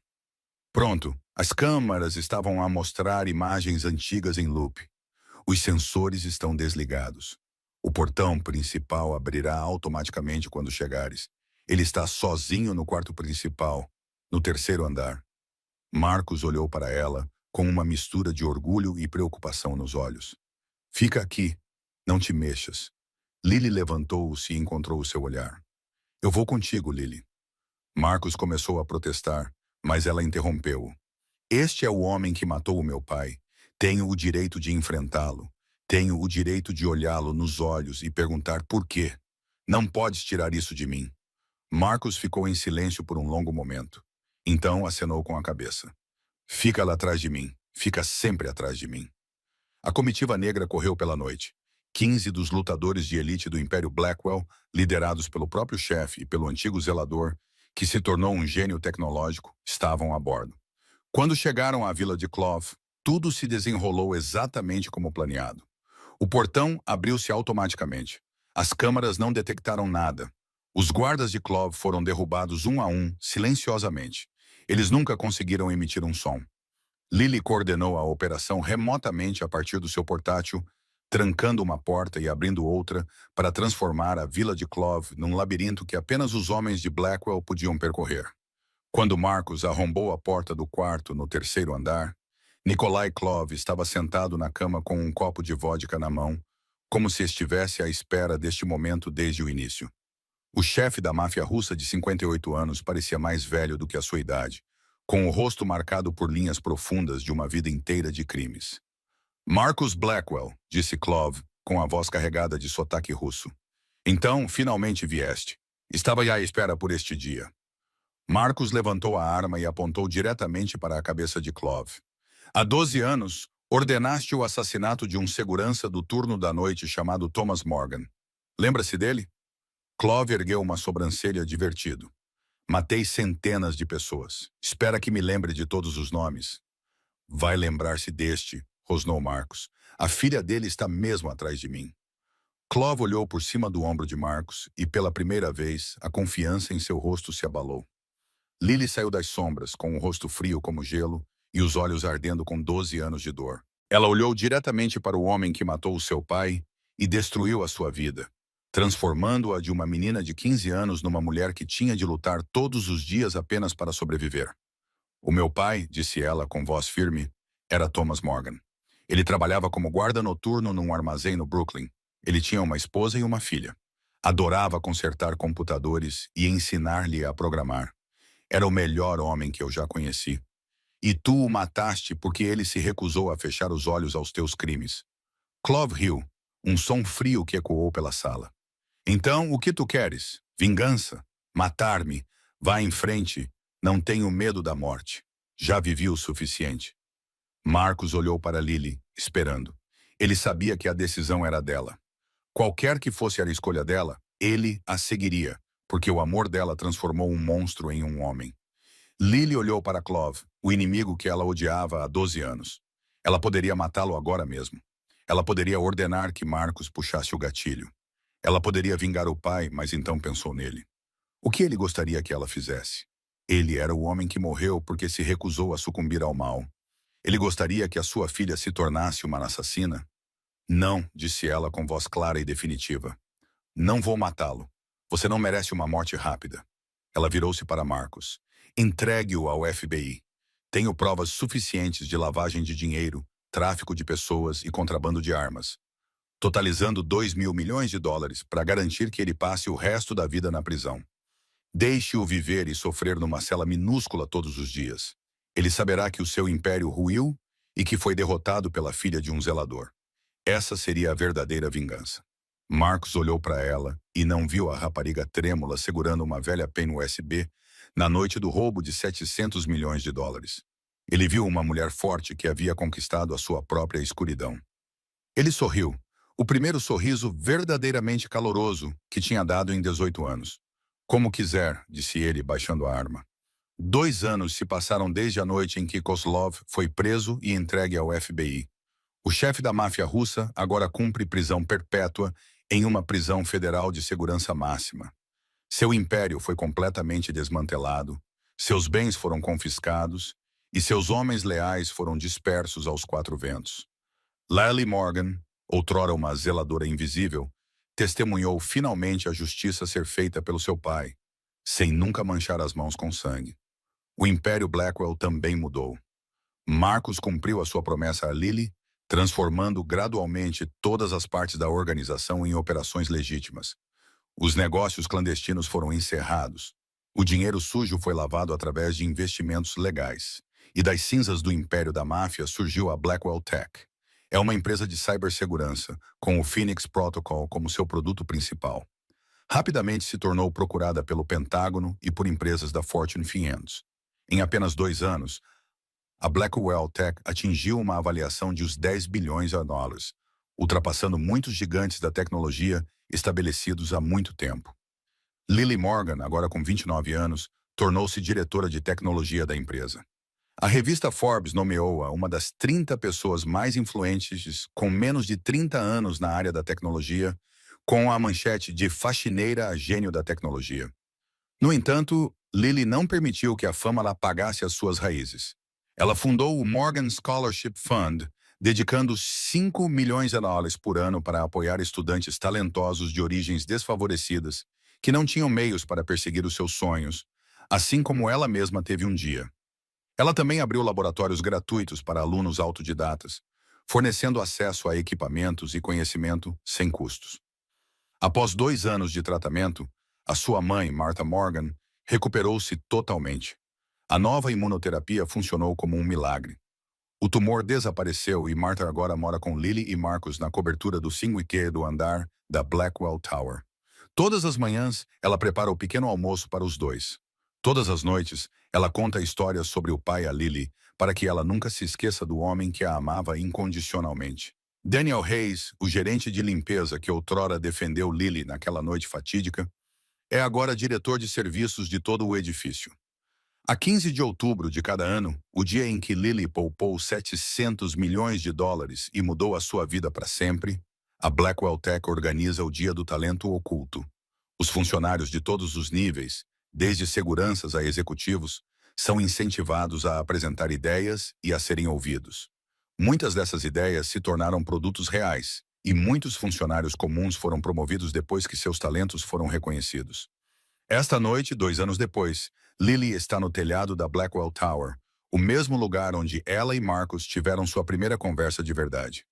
Pronto, as câmaras estavam a mostrar imagens antigas em loop. Os sensores estão desligados. O portão principal abrirá automaticamente quando chegares. Ele está sozinho no quarto principal, no 3º andar. Marcos olhou para ela com uma mistura de orgulho e preocupação nos olhos. Fica aqui, não te mexas. Lily levantou-se e encontrou o seu olhar. Eu vou contigo, Lily. Marcos começou a protestar, mas ela interrompeu-o. Este é o homem que matou o meu pai. Tenho o direito de enfrentá-lo. Tenho o direito de olhá-lo nos olhos e perguntar por quê. Não podes tirar isso de mim. Marcos ficou em silêncio por um longo momento. Então acenou com a cabeça. Fica lá atrás de mim. Fica sempre atrás de mim. A comitiva negra correu pela noite. 15 dos lutadores de elite do Império Blackwell, liderados pelo próprio chefe e pelo antigo zelador, que se tornou um gênio tecnológico, estavam a bordo. Quando chegaram à vila de Clove, tudo se desenrolou exatamente como planeado. O portão abriu-se automaticamente. As câmaras não detectaram nada. Os guardas de Clove foram derrubados um a um, silenciosamente. Eles nunca conseguiram emitir um som. Lily coordenou a operação remotamente a partir do seu portátil, trancando uma porta e abrindo outra para transformar a vila de Clove num labirinto que apenas os homens de Blackwell podiam percorrer. Quando Marcus arrombou a porta do quarto no terceiro andar, Nikolai Clove estava sentado na cama com um copo de vodka na mão, como se estivesse à espera deste momento desde o início. O chefe da máfia russa de 58 anos parecia mais velho do que a sua idade, com o rosto marcado por linhas profundas de uma vida inteira de crimes. Marcus Blackwell, disse Clove, com a voz carregada de sotaque russo. Então, finalmente vieste. Estava à espera por este dia. Marcus levantou a arma e apontou diretamente para a cabeça de Clove. Há 12 anos, ordenaste o assassinato de um segurança do turno da noite chamado Thomas Morgan. Lembra-se dele? Clove ergueu uma sobrancelha divertido. Matei centenas de pessoas. Espera que me lembre de todos os nomes. Vai lembrar-se deste, rosnou Marcus. A filha dele está mesmo atrás de mim. Clove olhou por cima do ombro de Marcus e, pela primeira vez, a confiança em seu rosto se abalou. Lily saiu das sombras, com o rosto frio como gelo e os olhos ardendo com 12 anos de dor. Ela olhou diretamente para o homem que matou o seu pai e destruiu a sua vida, transformando-a de uma menina de 15 anos numa mulher que tinha de lutar todos os dias apenas para sobreviver. O meu pai, disse ela com voz firme, era Thomas Morgan. Ele trabalhava como guarda noturno num armazém no Brooklyn. Ele tinha uma esposa e uma filha. Adorava consertar computadores e ensinar-lhe a programar. Era o melhor homem que eu já conheci. E tu o mataste porque ele se recusou a fechar os olhos aos teus crimes. Clove riu, um som frio que ecoou pela sala. Então, o que tu queres? Vingança? Matar-me? Vá em frente. Não tenho medo da morte. Já vivi o suficiente. Marcus olhou para Lily, esperando. Ele sabia que a decisão era dela. Qualquer que fosse a escolha dela, ele a seguiria, porque o amor dela transformou um monstro em um homem. Lily olhou para Clove, o inimigo que ela odiava há 12 anos. Ela poderia matá-lo agora mesmo. Ela poderia ordenar que Marcus puxasse o gatilho. Ela poderia vingar o pai, mas então pensou nele. O que ele gostaria que ela fizesse? Ele era o homem que morreu porque se recusou a sucumbir ao mal. Ele gostaria que a sua filha se tornasse uma assassina? Não, disse ela com voz clara e definitiva. Não vou matá-lo. Você não merece uma morte rápida. Ela virou-se para Marcus. Entregue-o ao FBI. Tenho provas suficientes de lavagem de dinheiro, tráfico de pessoas e contrabando de armas, totalizando 2.000 milhões de dólares para garantir que ele passe o resto da vida na prisão. Deixe-o viver e sofrer numa cela minúscula todos os dias. Ele saberá que o seu império ruiu e que foi derrotado pela filha de um zelador. Essa seria a verdadeira vingança. Marcus olhou para ela e não viu a rapariga trêmula segurando uma velha pen USB na noite do roubo de 700 milhões de dólares. Ele viu uma mulher forte que havia conquistado a sua própria escuridão. Ele sorriu, o primeiro sorriso verdadeiramente caloroso que tinha dado em 18 anos. Como quiser, disse ele, baixando a arma. 2 anos se passaram desde a noite em que Kozlov foi preso e entregue ao FBI. O chefe da máfia russa agora cumpre prisão perpétua em uma prisão federal de segurança máxima. Seu império foi completamente desmantelado, seus bens foram confiscados e seus homens leais foram dispersos aos 4 ventos. Lily Morgan, outrora uma zeladora invisível, testemunhou finalmente a justiça ser feita pelo seu pai, sem nunca manchar as mãos com sangue. O Império Blackwell também mudou. Marcus cumpriu a sua promessa a Lily, transformando gradualmente todas as partes da organização em operações legítimas. Os negócios clandestinos foram encerrados. O dinheiro sujo foi lavado através de investimentos legais. E das cinzas do império da máfia surgiu a Blackwell Tech. É uma empresa de cibersegurança, com o Phoenix Protocol como seu produto principal. Rapidamente se tornou procurada pelo Pentágono e por empresas da Fortune 500. Em apenas 2 anos, a Blackwell Tech atingiu uma avaliação de uns 10 bilhões de dólares, ultrapassando muitos gigantes da tecnologia estabelecidos há muito tempo. Lily Morgan, agora com 29 anos, tornou-se diretora de tecnologia da empresa. A revista Forbes nomeou-a uma das 30 pessoas mais influentes com menos de 30 anos na área da tecnologia, com a manchete de faxineira a gênio da tecnologia. No entanto, Lily não permitiu que a fama la apagasse as suas raízes. Ela fundou o Morgan Scholarship Fund, dedicando US$ 5 milhões por ano para apoiar estudantes talentosos de origens desfavorecidas, que não tinham meios para perseguir os seus sonhos, assim como ela mesma teve um dia. Ela também abriu laboratórios gratuitos para alunos autodidatas, fornecendo acesso a equipamentos e conhecimento sem custos. Após 2 anos de tratamento, a sua mãe, Martha Morgan, recuperou-se totalmente. A nova imunoterapia funcionou como um milagre. O tumor desapareceu e Martha agora mora com Lily e Marcus na cobertura do 5º do andar da Blackwell Tower. Todas as manhãs, ela prepara o pequeno almoço para os dois. Todas as noites, ela conta histórias sobre o pai a Lily, para que ela nunca se esqueça do homem que a amava incondicionalmente. Daniel Hayes, o gerente de limpeza que outrora defendeu Lily naquela noite fatídica, é agora diretor de serviços de todo o edifício. A 15 de outubro de cada ano, o dia em que Lily poupou US$ 700 milhões e mudou a sua vida para sempre, a Blackwell Tech organiza o Dia do Talento Oculto. Os funcionários de todos os níveis, desde seguranças a executivos, são incentivados a apresentar ideias e a serem ouvidos. Muitas dessas ideias se tornaram produtos reais, e muitos funcionários comuns foram promovidos depois que seus talentos foram reconhecidos. Esta noite, 2 anos depois, Lily está no telhado da Blackwell Tower, o mesmo lugar onde ela e Marcus tiveram sua primeira conversa de verdade.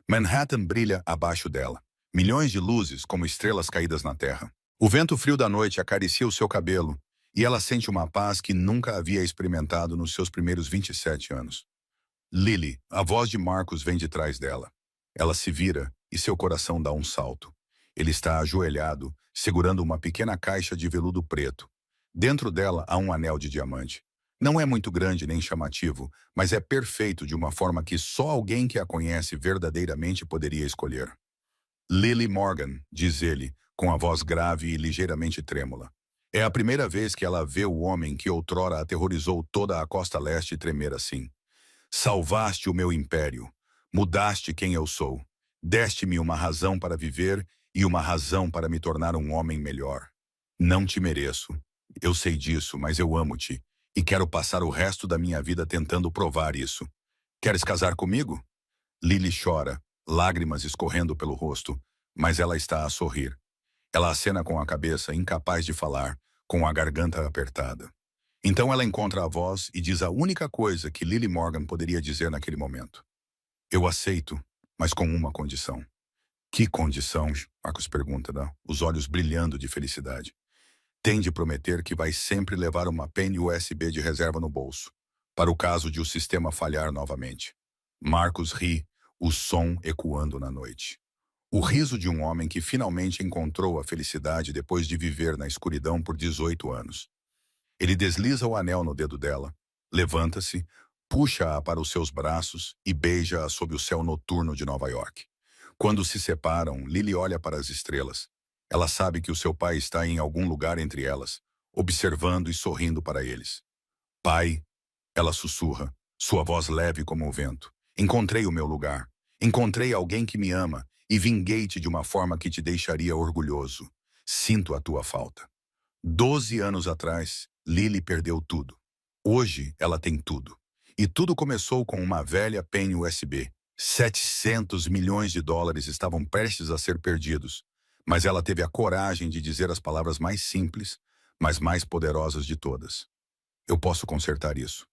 Manhattan brilha abaixo dela. Milhões de luzes como estrelas caídas na terra. O vento frio da noite acaricia o seu cabelo, e ela sente uma paz que nunca havia experimentado nos seus primeiros 27 anos. Lily, a voz de Marcus vem de trás dela. Ela se vira e seu coração dá um salto. Ele está ajoelhado, segurando uma pequena caixa de veludo preto. Dentro dela há um anel de diamante. Não é muito grande nem chamativo, mas é perfeito de uma forma que só alguém que a conhece verdadeiramente poderia escolher. Lily Morgan, diz ele, com a voz grave e ligeiramente trêmula. É a primeira vez que ela vê o homem que outrora aterrorizou toda a costa leste tremer assim. Salvaste o meu império. Mudaste quem eu sou. Deste-me uma razão para viver e uma razão para me tornar um homem melhor. Não te mereço. Eu sei disso, mas eu amo-te. E quero passar o resto da minha vida tentando provar isso. Queres casar comigo? Lily chora, lágrimas escorrendo pelo rosto, mas ela está a sorrir. Ela acena com a cabeça, incapaz de falar, com a garganta apertada. Então ela encontra a voz e diz a única coisa que Lily Morgan poderia dizer naquele momento. Eu aceito, mas com uma condição. Que condição? Marcos pergunta, os olhos brilhando de felicidade. Tem de prometer que vai sempre levar uma pen USB de reserva no bolso, para o caso de o sistema falhar novamente. Marcos ri, o som ecoando na noite. O riso de um homem que finalmente encontrou a felicidade depois de viver na escuridão por 18 anos. Ele desliza o anel no dedo dela, levanta-se, puxa-a para os seus braços e beija-a sob o céu noturno de Nova York. Quando se separam, Lily olha para as estrelas. Ela sabe que o seu pai está em algum lugar entre elas, observando e sorrindo para eles. Pai, ela sussurra, sua voz leve como o vento. Encontrei o meu lugar. Encontrei alguém que me ama e vinguei-te de uma forma que te deixaria orgulhoso. Sinto a tua falta. 12 anos atrás, Lily perdeu tudo. Hoje, ela tem tudo. E tudo começou com uma velha pen USB. US$ 700 milhões estavam prestes a ser perdidos. Mas ela teve a coragem de dizer as palavras mais simples, mas mais poderosas de todas. Eu posso consertar isso.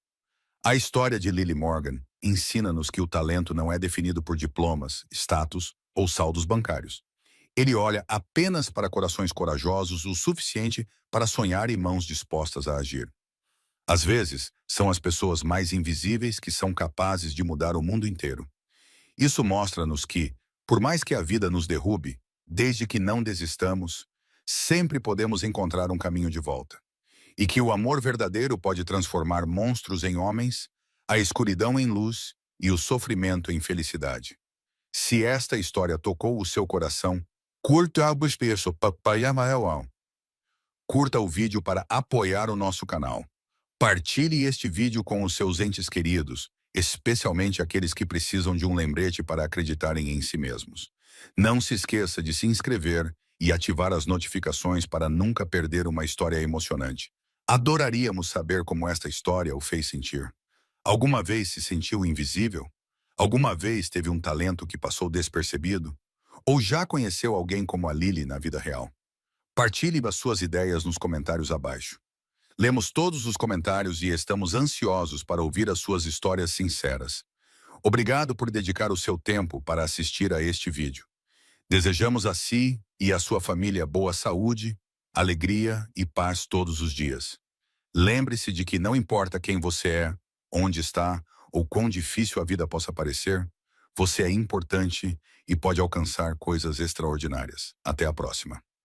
A história de Lily Morgan ensina-nos que o talento não é definido por diplomas, status ou saldos bancários. Ele olha apenas para corações corajosos o suficiente para sonhar e mãos dispostas a agir. Às vezes, são as pessoas mais invisíveis que são capazes de mudar o mundo inteiro. Isso mostra-nos que, por mais que a vida nos derrube, desde que não desistamos, sempre podemos encontrar um caminho de volta. E que o amor verdadeiro pode transformar monstros em homens, a escuridão em luz e o sofrimento em felicidade. Se esta história tocou o seu coração, curta o vídeo para apoiar o nosso canal. Partilhe este vídeo com os seus entes queridos, especialmente aqueles que precisam de um lembrete para acreditarem em si mesmos. Não se esqueça de se inscrever e ativar as notificações para nunca perder uma história emocionante. Adoraríamos saber como esta história o fez sentir. Alguma vez se sentiu invisível? Alguma vez teve um talento que passou despercebido? Ou já conheceu alguém como a Lily na vida real? Partilhe as suas ideias nos comentários abaixo. Lemos todos os comentários e estamos ansiosos para ouvir as suas histórias sinceras. Obrigado por dedicar o seu tempo para assistir a este vídeo. Desejamos a si e à sua família boa saúde, alegria e paz todos os dias. Lembre-se de que não importa quem você é, onde está ou quão difícil a vida possa parecer, você é importante e pode alcançar coisas extraordinárias. Até a próxima.